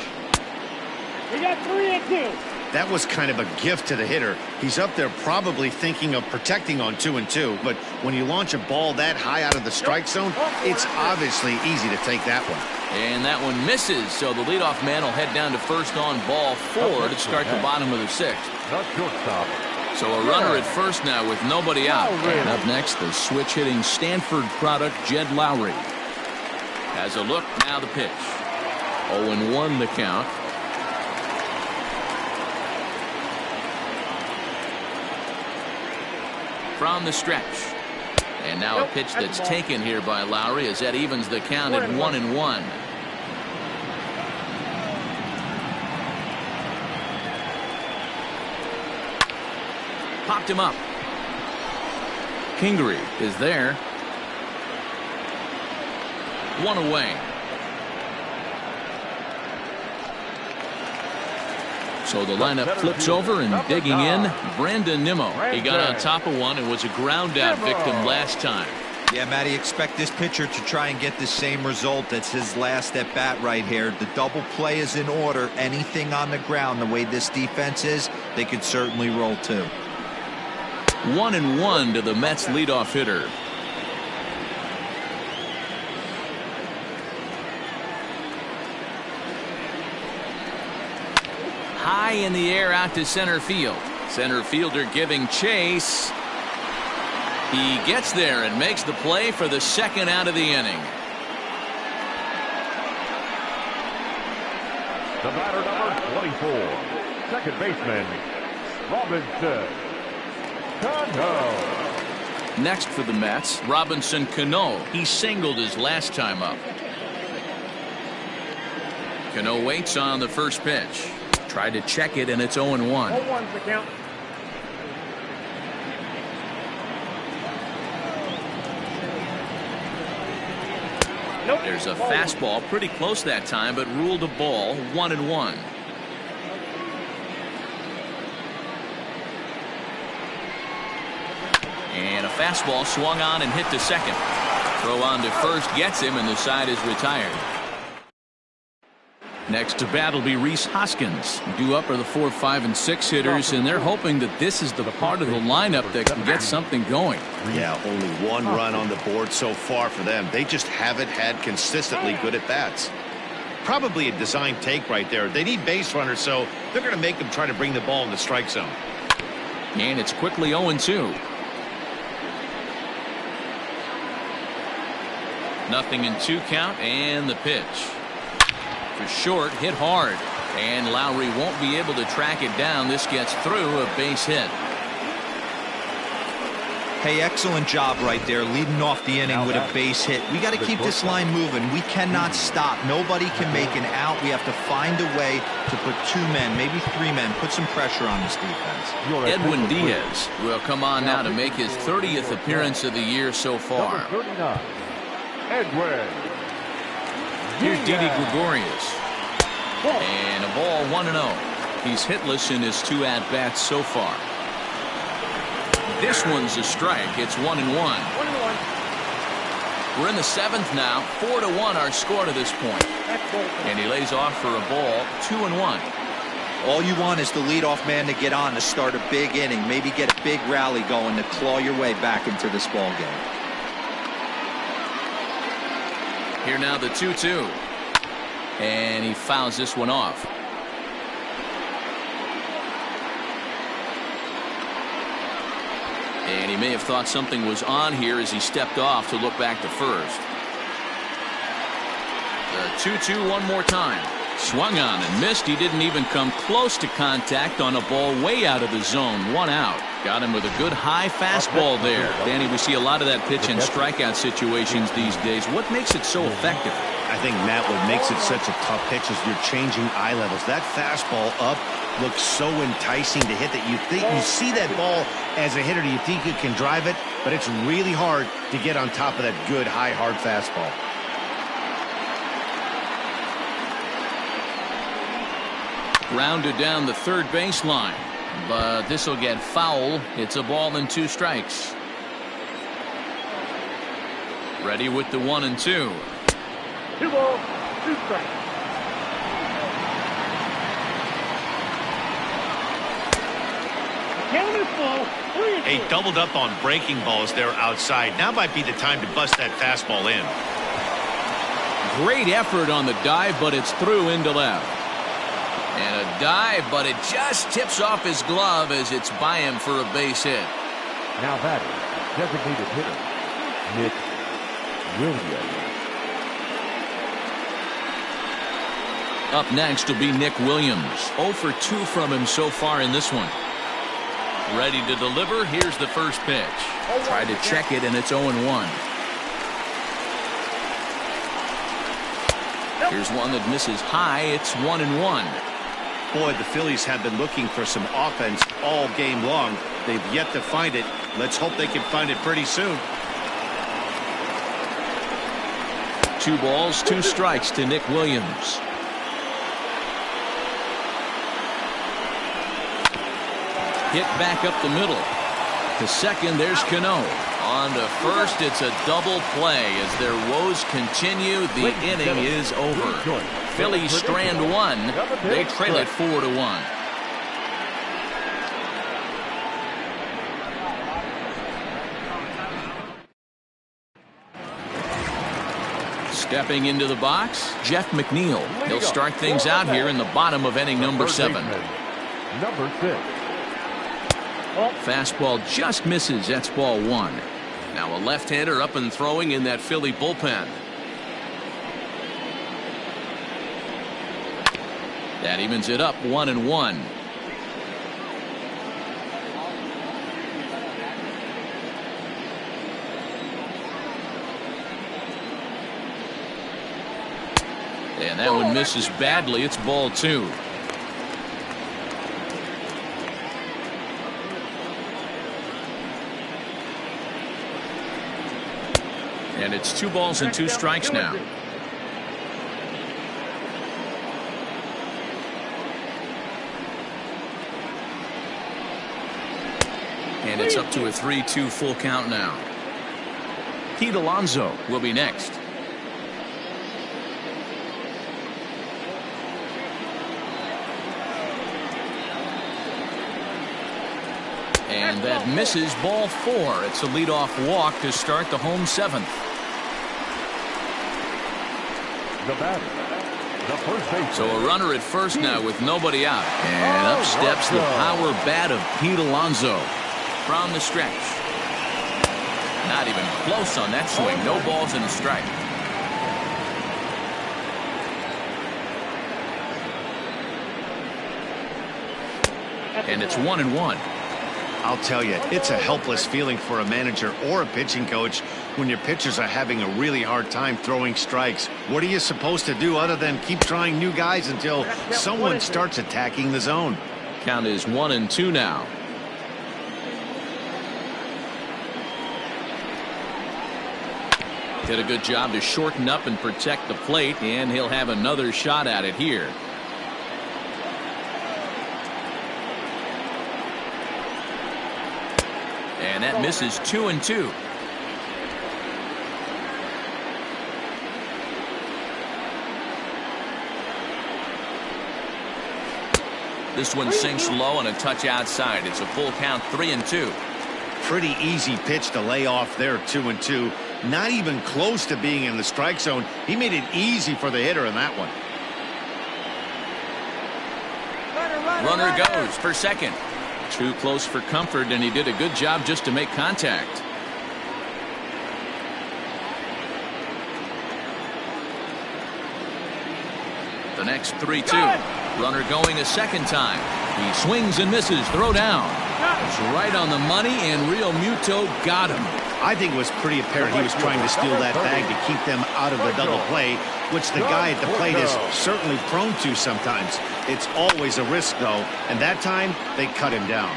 We got 3-2.
That was kind of a gift to the hitter. He's up there probably thinking of protecting on 2-2, but when you launch a ball that high out of the strike zone, it's obviously easy to take that one.
And that one misses, so the leadoff man will head down to first on ball 4 to start the bottom of the 6th.
Not shortstop.
So a runner at first now with nobody out. And up next, the switch-hitting Stanford product, Jed Lowry. Has a look, now the pitch. 0-1 the count. From the stretch. And now a pitch that's taken here by Lowry as that evens the count at 1-1. Popped him up. Kingery is there. 1 away. So the lineup flips over, and digging in, Brandon Nimmo. He got on top of one and was a ground out victim last time.
Yeah, Matty, expect this pitcher to try and get the same result. That's his last at bat right here. The double play is in order. Anything on the ground, the way this defense is, they could certainly roll too.
1-1 to the Mets leadoff hitter. High in the air out to center field. Center fielder giving chase. He gets there and makes the play for the second out of the inning.
The batter, number 24, second baseman, Robinson Cano.
Next for the Mets, Robinson Cano. He singled his last time up. Cano waits on the first pitch. Tried to check it, and it's 0-1.
0-1's the count. Nope.
There's a fastball pretty close that time, but ruled a ball. 1-1. And a fastball swung on and hit to second. Throw on to first gets him, and the side is retired. Next to bat will be Rhys Hoskins. Due up are the 4, 5, and 6 hitters, and they're hoping that this is the part of the lineup that can get something going.
Yeah, only 1 run on the board so far for them. They just haven't had consistently good at bats. Probably a design take right there. They need base runners, so they're going to make them try to bring the ball in the strike zone.
And it's quickly 0-2. Nothing in 2 count, and the pitch. For short, hit hard, and Lowry won't be able to track it down. This gets through, a base hit.
Hey, excellent job right there, leading off the inning with a base hit. We got to keep this line moving. We cannot stop. Nobody can make an out. We have to find a way to put 2 men, maybe 3 men, put some pressure on this defense.
Edwin Diaz will come on now to make his 30th appearance of the year so far.
Number 39, Edwin.
Here's Didi Gregorius. And a ball 1-0. He's hitless in his 2 at-bats so far. This one's a strike. It's 1-1.
1-1.
We're in the 7th now. 4-1 our score to this point. And he lays off for a ball. 2-1.
All you want is the leadoff man to get on to start a big inning, maybe get a big rally going to claw your way back into this ball game.
Here now the 2-2. And he fouls this one off. And he may have thought something was on here as he stepped off to look back to first. The 2-2 one more time. Swung on and missed. He didn't even come close to contact on a ball way out of the zone. 1 out. Got him with a good high fastball there. Danny, we see a lot of that pitch in strikeout situations these days. What makes it so effective?
I think, Matt, what makes it such a tough pitch is you're changing eye levels. That fastball up looks so enticing to hit that you think you see that ball as a hitter, you think you can drive it, but it's really hard to get on top of that good high hard fastball.
Grounded down the third baseline, but this will get foul. It's a ball and 2 strikes. Ready with the 1-2.
2 balls, 2 strikes. count is full. 3-2.
Hey, doubled up on breaking balls there outside. Now might be the time to bust that fastball in.
Great effort on the dive, but it's through into left. And a dive, but it just tips off his glove as it's by him for a base hit.
Now batting, designated hitter, Nick Williams.
Up next will be Nick Williams. 0 for 2 from him so far in this one. Ready to deliver. Here's the first pitch. Try to check it, and it's 0-1. Here's one that misses high. It's 1-1.
Boy, the Phillies have been looking for some offense all game long. They've yet to find it. Let's hope they can find it pretty soon.
2 balls, 2 strikes to Nick Williams. Hit back up the middle. To second, there's Cano. On to first, it's a double play as their woes continue. The inning is over. Phillies strand 1. They trail it 4-1. Stepping into the box, Jeff McNeil. He'll start things out here in the bottom of inning number 7.
Number 6.
Fastball just misses. That's ball 1. Now a left-hander up and throwing in that Philly bullpen. That evens it up 1-1. And that one misses badly. It's ball 2. And it's 2 balls and 2 strikes now. And it's up to a 3-2 full count now. Pete Alonso will be next. And that misses ball 4. It's a leadoff walk to start the home 7th.
The batter, the first baseman.
So a runner at first now with nobody out. And up steps the power bat of Pete Alonso from the stretch. Not even close on that swing. No balls and a strike. And it's 1-1.
I'll tell you, it's a helpless feeling for a manager or a pitching coach when your pitchers are having a really hard time throwing strikes. What are you supposed to do other than keep trying new guys until someone starts attacking the zone?
Count is 1-2 now. Did a good job to shorten up and protect the plate, and he'll have another shot at it here. And that misses 2-2. This one sinks low and a touch outside. It's a full count, 3-2.
Pretty easy pitch to lay off there, 2-2. Not even close to being in the strike zone. He made it easy for the hitter in that one.
Runner goes for second. Too close for comfort, and he did a good job just to make contact. The next 3-2. Runner going a second time. He swings and misses. Throw down. It's right on the money, and Real Muto got him.
I think it was pretty apparent he was trying to steal that bag to keep them out of the double play, which the guy at the plate is certainly prone to sometimes. It's always a risk, though, and that time they cut him down.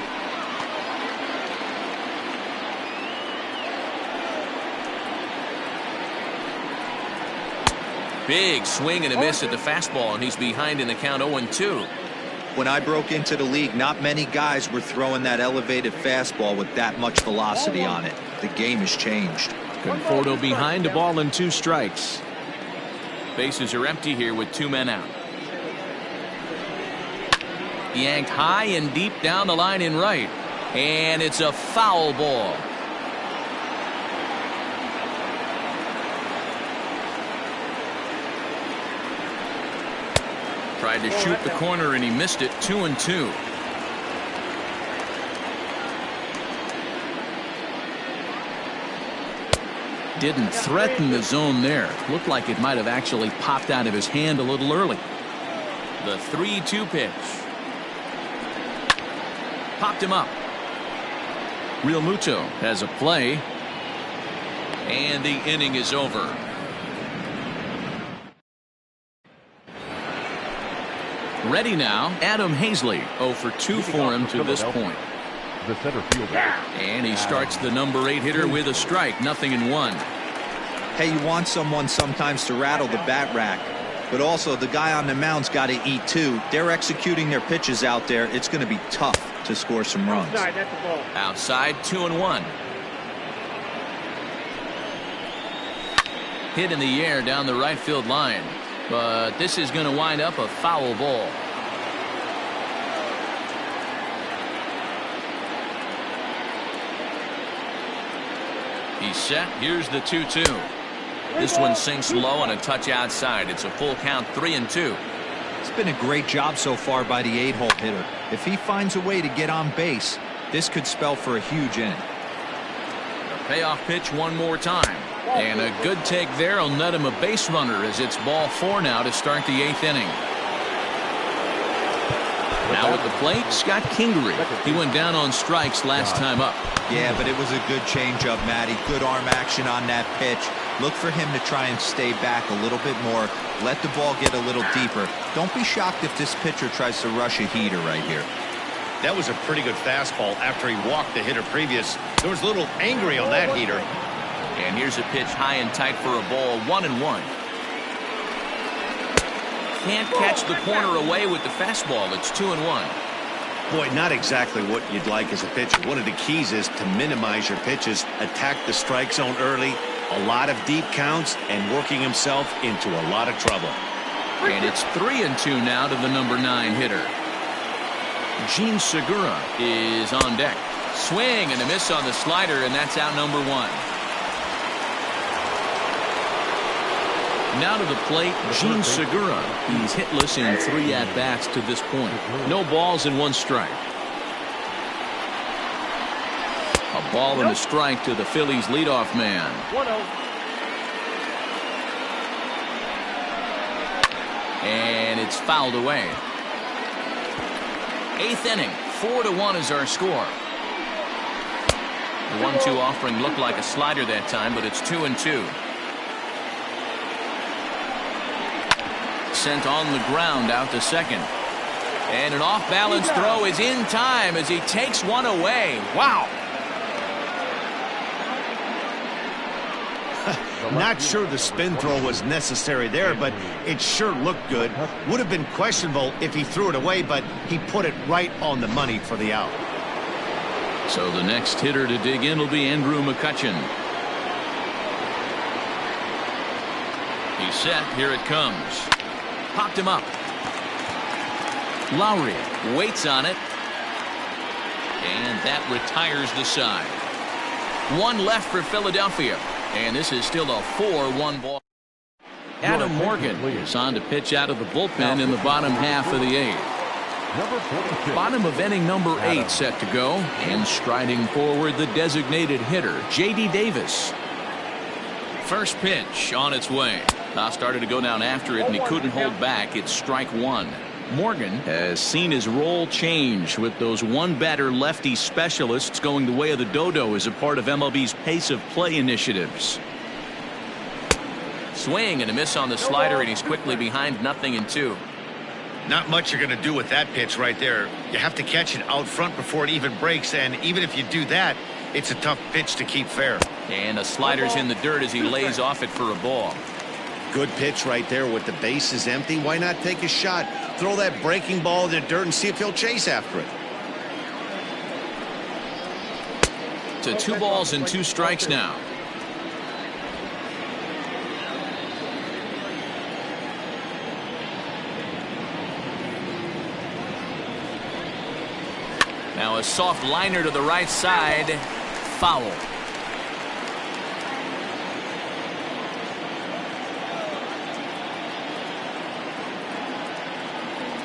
Big swing and a miss at the fastball, and he's behind in the count 0-2.
When I broke into the league, not many guys were throwing that elevated fastball with that much velocity on it. The game has changed.
Conforto behind, a ball and 2 strikes. Bases are empty here with 2 men out. Yanked high and deep down the line in right. And it's a foul ball. Tried to shoot the corner and he missed it. 2-2. Didn't threaten the zone there. Looked like it might have actually popped out of his hand a little early. The 3-2 pitch. Popped him up. Real Muto has a play. And the inning is over. Ready now, Adam Hazley. 0 for 2 for him to this point.
The center fielder.
And he starts the number 8 hitter with a strike. 0-1.
Hey, you want someone sometimes to rattle the bat rack, but also the guy on the mound's got to eat too. They're executing their pitches out there. It's going to be tough to score some runs.
Outside, that's the ball.
Outside, 2-1. Hit in the air down the right field line. But this is going to wind up a foul ball. He's set. Here's the 2-2. This one sinks low and a touch outside. It's a full count, 3-2.
It's been a great job so far by the 8-hole hitter. If he finds a way to get on base, this could spell for a huge inning.
A payoff pitch one more time. And a good take there will net him a base runner as it's ball 4 now to start the 8th inning. Now at the plate, Scott Kingery. He went down on strikes last time up.
Yeah, but it was a good changeup, Matty. Good arm action on that pitch. Look for him to try and stay back a little bit more. Let the ball get a little deeper. Don't be shocked if this pitcher tries to rush a heater right here.
That was a pretty good fastball after he walked the hitter previous. There was a little angry on that heater.
And here's a pitch high and tight for a ball. 1-1. Can't catch the corner away with the fastball. It's 2-1.
Boy, not exactly what you'd like as a pitcher. One of the keys is to minimize your pitches, attack the strike zone early, a lot of deep counts, and working himself into a lot of trouble.
And it's 3-2 now to the number 9 hitter. Gene Segura is on deck. Swing and a miss on the slider, and that's out number 1. Now to the plate, Gene Segura. He's hitless in 3 at-bats to this point. No balls and 1 strike. A ball and a strike to the Phillies leadoff man.
1-0.
And it's fouled away. 8th inning, 4-1 is our score. The 1-2 offering looked like a slider that time, but it's 2-2. Sent on the ground out to second. And an off-balance throw is in time as he takes one away. Wow.
Not sure the spin throw was necessary there, but it sure looked good. Would have been questionable if he threw it away, but he put it right on the money for the out.
So the next hitter to dig in will be Andrew McCutchen. He's set. Here it comes. Popped him up. Lowry waits on it. And that retires the side. 1 left for Philadelphia. And this is still a 4-1 ball. Adam Morgan is on to pitch out of the bullpen in the bottom half of the 8th. Bottom of inning number 8 set to go. And striding forward, the designated hitter, J.D. Davis. First pitch on its way. Now started to go down after it, and he couldn't hold back. It's strike 1. Morgan has seen his role change with those one-batter lefty specialists going the way of the dodo as a part of MLB's pace of play initiatives. Swing and a miss on the slider, and he's quickly behind 0-2.
Not much you're going to do with that pitch right there. You have to catch it out front before it even breaks, and even if you do that, it's a tough pitch to keep fair.
And the slider's in the dirt as he lays off it for a ball.
Good pitch right there with the bases empty. Why not take a shot? Throw that breaking ball in the dirt and see if he'll chase after it.
To 2 balls and 2 strikes now. Now a soft liner to the right side. Foul.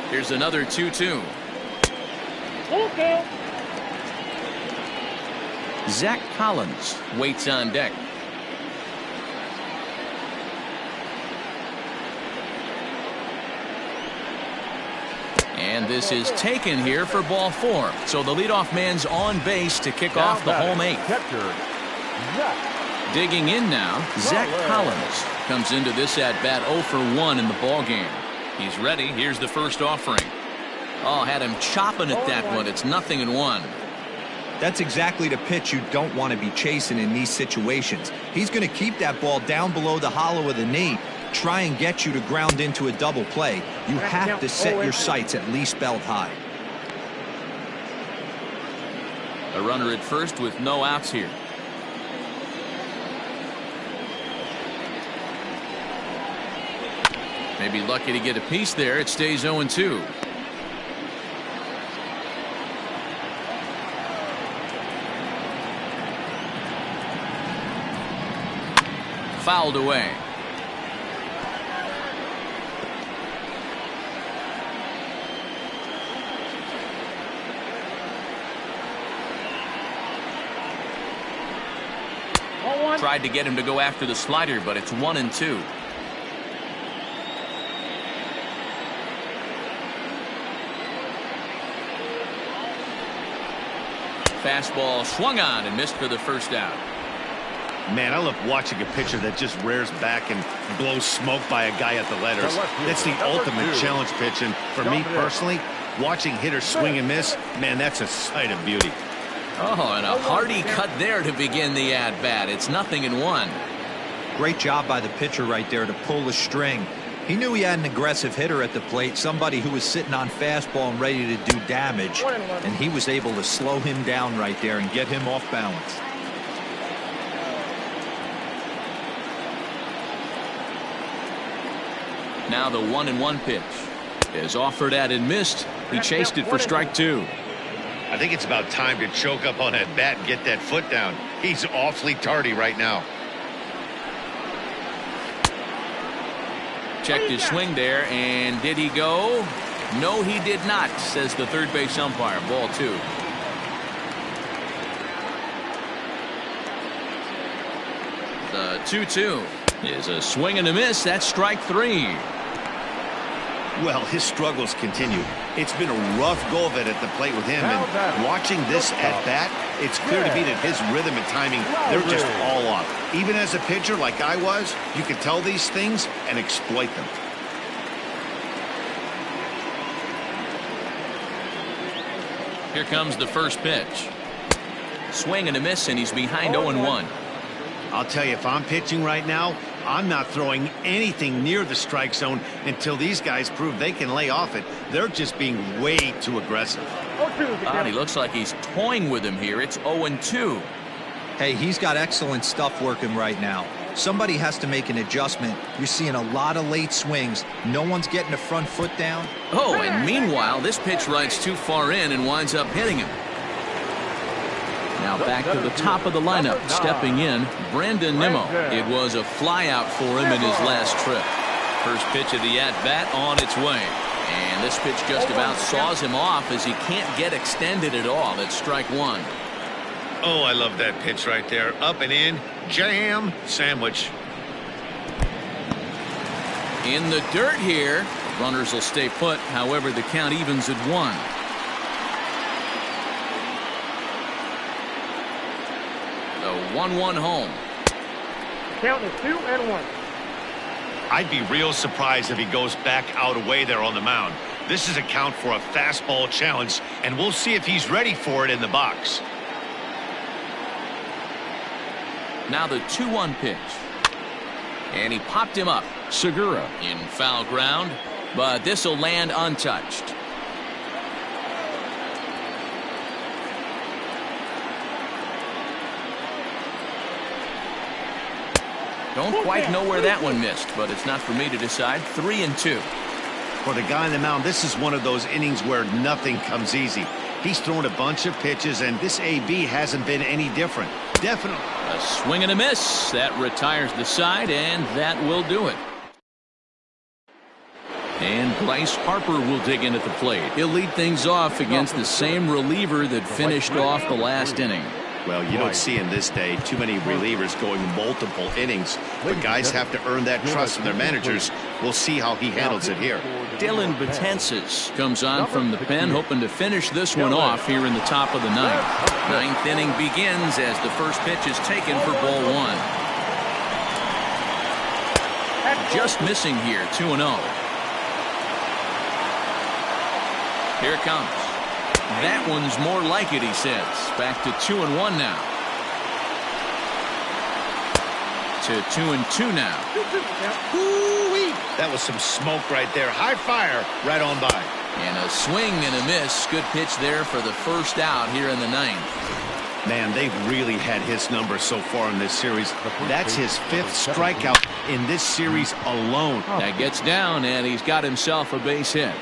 Here's another 2-2.
Okay.
Zach Collins waits on deck. And this is taken here for ball 4. So the leadoff man's on base to kick off the home 8th. Digging in now, Zach Collins comes into this at bat 0 for 1 in the ball game. He's ready. Here's the first offering. Oh, had him chopping at that one. It's 0-1.
That's exactly the pitch you don't want to be chasing in these situations. He's going to keep that ball down below the hollow of the knee, try and get you to ground into a double play. You have to set your sights at least belt high.
A runner at first with no outs here. Maybe lucky to get a piece there. It stays 0-2. Fouled away. Tried to get him to go after the slider, but it's 1-2. Fastball swung on and missed for the first out.
Man, I love watching a pitcher that just rears back and blows smoke by a guy at the letters. That's the ultimate challenge pitch, and for me personally, watching hitters swing and miss, man, that's a sight of beauty.
Oh, and a hearty cut there to begin the at-bat. It's 0-1.
Great job by the pitcher right there to pull the string. He knew he had an aggressive hitter at the plate, somebody who was sitting on fastball and ready to do damage, and he was able to slow him down right there and get him off balance.
Now the 1-1 pitch is offered at and missed. He chased it for strike 2.
I think it's about time to choke up on that bat and get that foot down. He's awfully tardy right now.
Checked his swing there, and did he go? No, he did not, says the third base umpire. Ball 2. The 2-2 is a swing and a miss. That's strike 3.
Well, his struggles continue. It's been a rough go of it at the plate with him, and watching this at-bat, it's clear to me that his rhythm and timing, they're just all off. Even as a pitcher like I was, you can tell these things and exploit them.
Here comes the first pitch. Swing and a miss, and he's behind 0-1.
I'll tell you, if I'm pitching right now, I'm not throwing anything near the strike zone until these guys prove they can lay off it. They're just being way too aggressive.
And he looks like he's toying with him here. It's 0-2.
Hey, he's got excellent stuff working right now. Somebody has to make an adjustment. You're seeing a lot of late swings. No one's getting the front foot down.
Oh, and meanwhile, this pitch rides too far in and winds up hitting him. Now back to the top of the lineup, stepping in, Brandon Nimmo. It was a flyout for him in his last trip. First pitch of the at-bat on its way. And this pitch just about saws him off as he can't get extended at all. It's strike 1.
Oh, I love that pitch right there. Up and in, jam, sandwich.
In the dirt here. Runners will stay put. However, the count evens at 1. The 1-1 home.
Count is 2-1.
I'd be real surprised if he goes back out away there on the mound. This is a count for a fastball challenge, and we'll see if he's ready for it in the box.
Now the 2-1 pitch. And he popped him up. Segura in foul ground, but this will land untouched. Don't quite know where that one missed, but it's not for me to decide. 3-2.
For the guy on the mound, this is one of those innings where nothing comes easy. He's thrown a bunch of pitches, and this AB hasn't been any different. Definitely.
A swing and a miss. That retires the side, and that will do it. And Bryce Harper will dig in at the plate. He'll lead things off against the same reliever that finished off the last inning.
Well, you don't see in this day too many relievers going multiple innings, but guys have to earn that trust from their managers. We'll see how he handles it here.
Dylan Betances comes on from the pen, hoping to finish this one off here in the top of the ninth. Ninth inning begins as the first pitch is taken for ball one. Just missing here, 2-0. Here it comes. That one's more like it, he says. Back to 2-1 now. To 2-2 now.
Ooh-wee. That was some smoke right there. High fire right on by.
And a swing and a miss. Good pitch there for the first out here in the ninth.
Man, they've really had his number so far in this series. That's his 5th strikeout in this series alone.
That gets down, and he's got himself a base hit.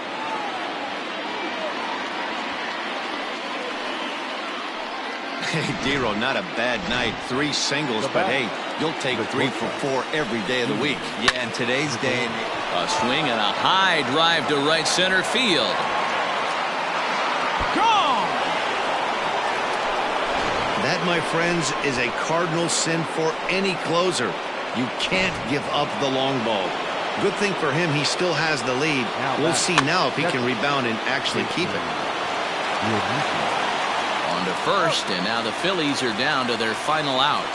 Hey, Dero, not a bad night. 3 singles, but hey, you'll take 3 for 4 every day of the week.
Yeah, in today's day.
A swing and a high drive to right center field. Gone!
That, my friends, is a cardinal sin for any closer. You can't give up the long ball. Good thing for him, he still has the lead. We'll see now if he can rebound and actually keep it.
On to first, and now the Phillies are down to their final out.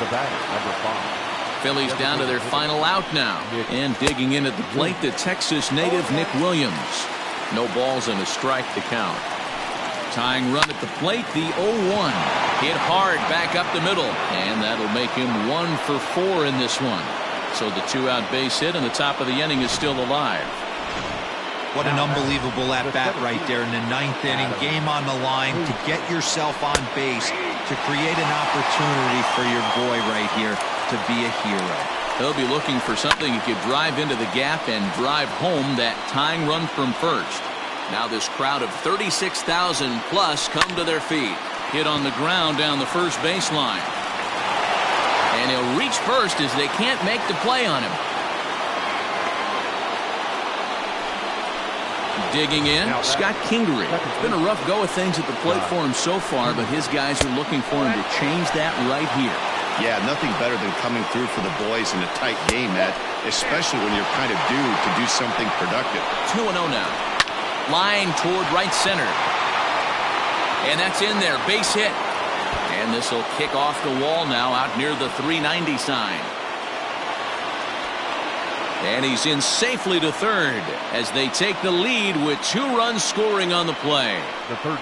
The batter, number 5.
Phillies down to their final out now. And digging in at the plate, the Texas native Nick Williams. No balls and a strike to count. Tying run at the plate, the 0-1. Hit hard back up the middle, and that'll make him 1 for 4 in this one. So the 2-out base hit, and the top of the inning is still alive.
What an unbelievable at-bat right there in the 9th inning. Game on the line to get yourself on base, to create an opportunity for your boy right here to be a hero.
He'll be looking for something he could drive into the gap and drive home that tying run from first. Now this crowd of 36,000 plus come to their feet. Hit on the ground down the first baseline. And he'll reach first as they can't make the play on him. Digging in, Scott Kingery. It's been a rough go of things at the plate for him so far, but his guys are looking for him to change that right here.
Yeah, nothing better than coming through for the boys in a tight game, Matt, especially when you're kind of due to do something productive.
2-0 now. Line toward right center. And that's in there. Base hit. And this will kick off the wall now out near the 390 sign. And he's in safely to third as they take the lead with 2 runs scoring on the play.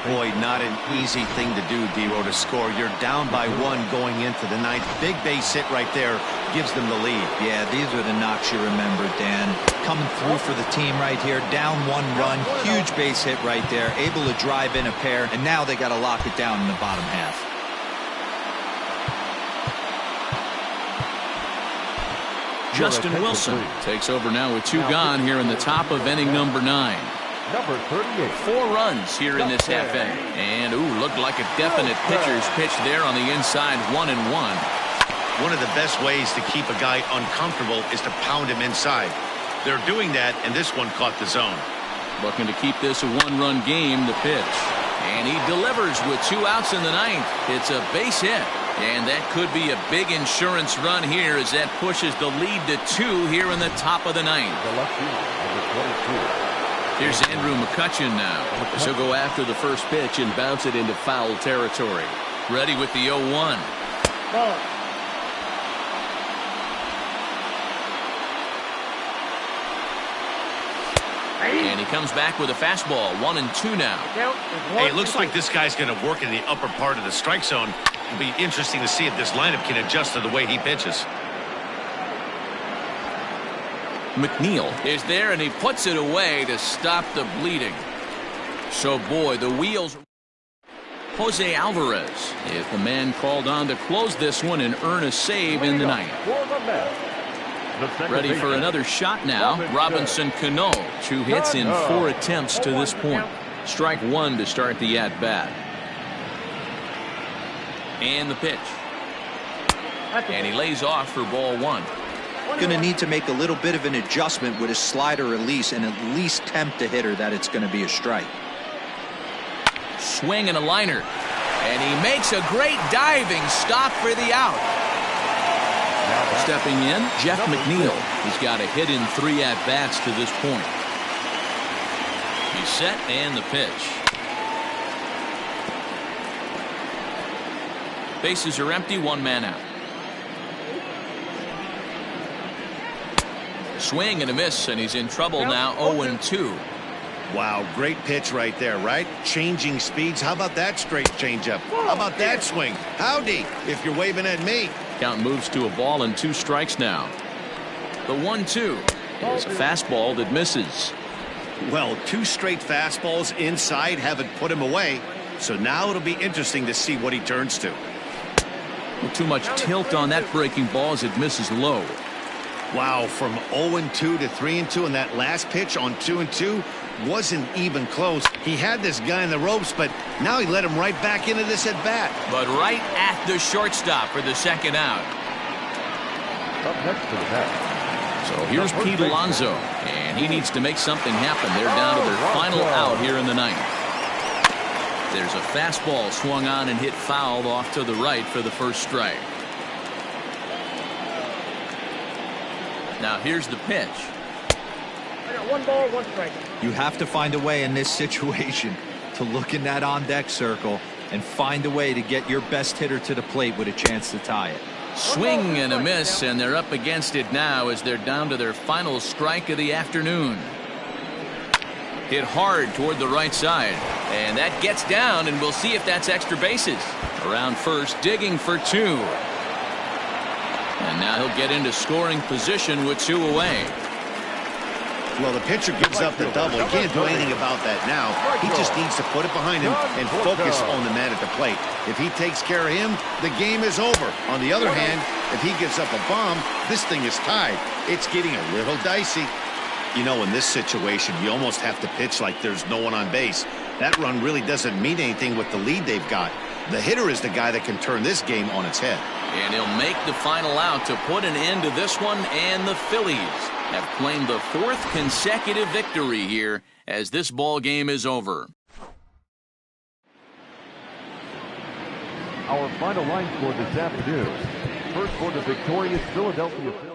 Boy, not an easy thing to do, Dero, to score. You're down by 1 going into the 9th. Big base hit right there gives them the lead.
Yeah, these are the knocks you remember, Dan. Coming through for the team right here. Down 1 run. Huge base hit right there. Able to drive in a pair. And now they got to lock it down in the bottom half.
Justin Wilson takes over now with 2 gone here in the top of inning number 9.
Number 38.
4 runs here in this half inning. And, looked like a definite pitcher's pitch there on the inside, 1-1.
One of the best ways to keep a guy uncomfortable is to pound him inside. They're doing that, and this one caught the zone.
Looking to keep this a 1-run game, the pitch. And he delivers with 2 outs in the 9th. It's a base hit. And that could be a big insurance run here as that pushes the lead to 2 here in the top of the 9th.
The left fielder, number 22.
Here's Andrew McCutchen now. He'll go after the first pitch and bounce it into foul territory. Ready with the 0-1.
Ball.
And he comes back with a fastball. 1-2 now.
Hey, it looks like this guy's going to work in the upper part of the strike zone. It'll be interesting to see if this lineup can adjust to the way he pitches.
McNeil is there, and he puts it away to stop the bleeding. So, boy, the wheels. Jose Alvarez is the man called on to close this one and earn a save in the 9th. Ready for another shot now. Robinson Cano. 2 hits in 4 attempts to this point. Strike one to start the at-bat. And the pitch. And he lays off for ball one.
Going to need to make a little bit of an adjustment with his slider release and at least tempt the hitter that it's going to be a strike.
Swing and a liner. And he makes a great diving stop for the out. Stepping in, Jeff McNeil. He's got a hit in 3 at-bats to this point. He's set and the pitch. Bases are empty, 1 man out. Swing and a miss, and he's in trouble now, 0-2.
Wow, great pitch right there, right? Changing speeds. How about that straight changeup? How about that swing? Howdy, if you're waving at me.
Count moves to a ball and 2 strikes now. The 1-2 is a fastball that misses.
Well, 2 straight fastballs inside haven't put him away. So now it'll be interesting to see what he turns to.
Well, too much tilt on that breaking ball as it misses low.
Wow, from 0-2 to 3-2, and that last pitch on 2-2 wasn't even close. He had this guy in the ropes, but now he let him right back into this at bat.
But right at the shortstop for the second out.
Up next to the bat.
So here's Pete Alonso, and he needs to make something happen. They're down to their final out here in the 9th. There's a fastball swung on and hit foul off to the right for the first strike. Now here's the pitch.
I got 1 ball, 1 strike.
You have to find a way in this situation to look in that on-deck circle and find a way to get your best hitter to the plate with a chance to tie it.
Swing and a miss, and they're up against it now as they're down to their final strike of the afternoon. Hit hard toward the right side, and that gets down, and we'll see if that's extra bases. Around first, digging for 2. And now he'll get into scoring position with 2 away.
Well, the pitcher gives up the double. He can't do anything about that now. He just needs to put it behind him and focus on the man at the plate. If he takes care of him, the game is over. On the other hand, if he gives up a bomb, this thing is tied. It's getting a little dicey. You know, in this situation, you almost have to pitch like there's no one on base. That run really doesn't mean anything with the lead they've got. The hitter is the guy that can turn this game on its head.
And he'll make the final out to put an end to this one, and the Phillies have claimed the 4th consecutive victory here as this ball game is over.
Our final line score this afternoon. First for the victorious Philadelphia Phillies.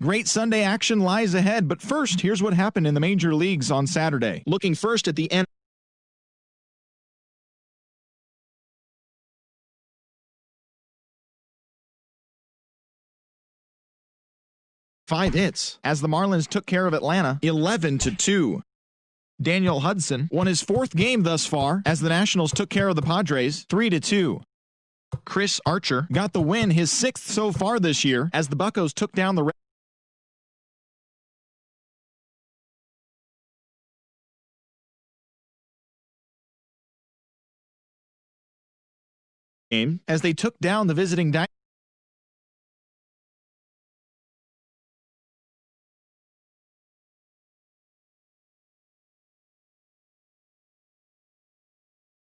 Great Sunday action lies ahead, but first, here's what happened in the major leagues on Saturday. Looking first at the end. 5 hits as the Marlins took care of Atlanta 11-2. Daniel Hudson won his 4th game thus far as the Nationals took care of the Padres 3-2. Chris Archer got the win, his 6th so far this year, as the Buccos took down the game as they took down the visiting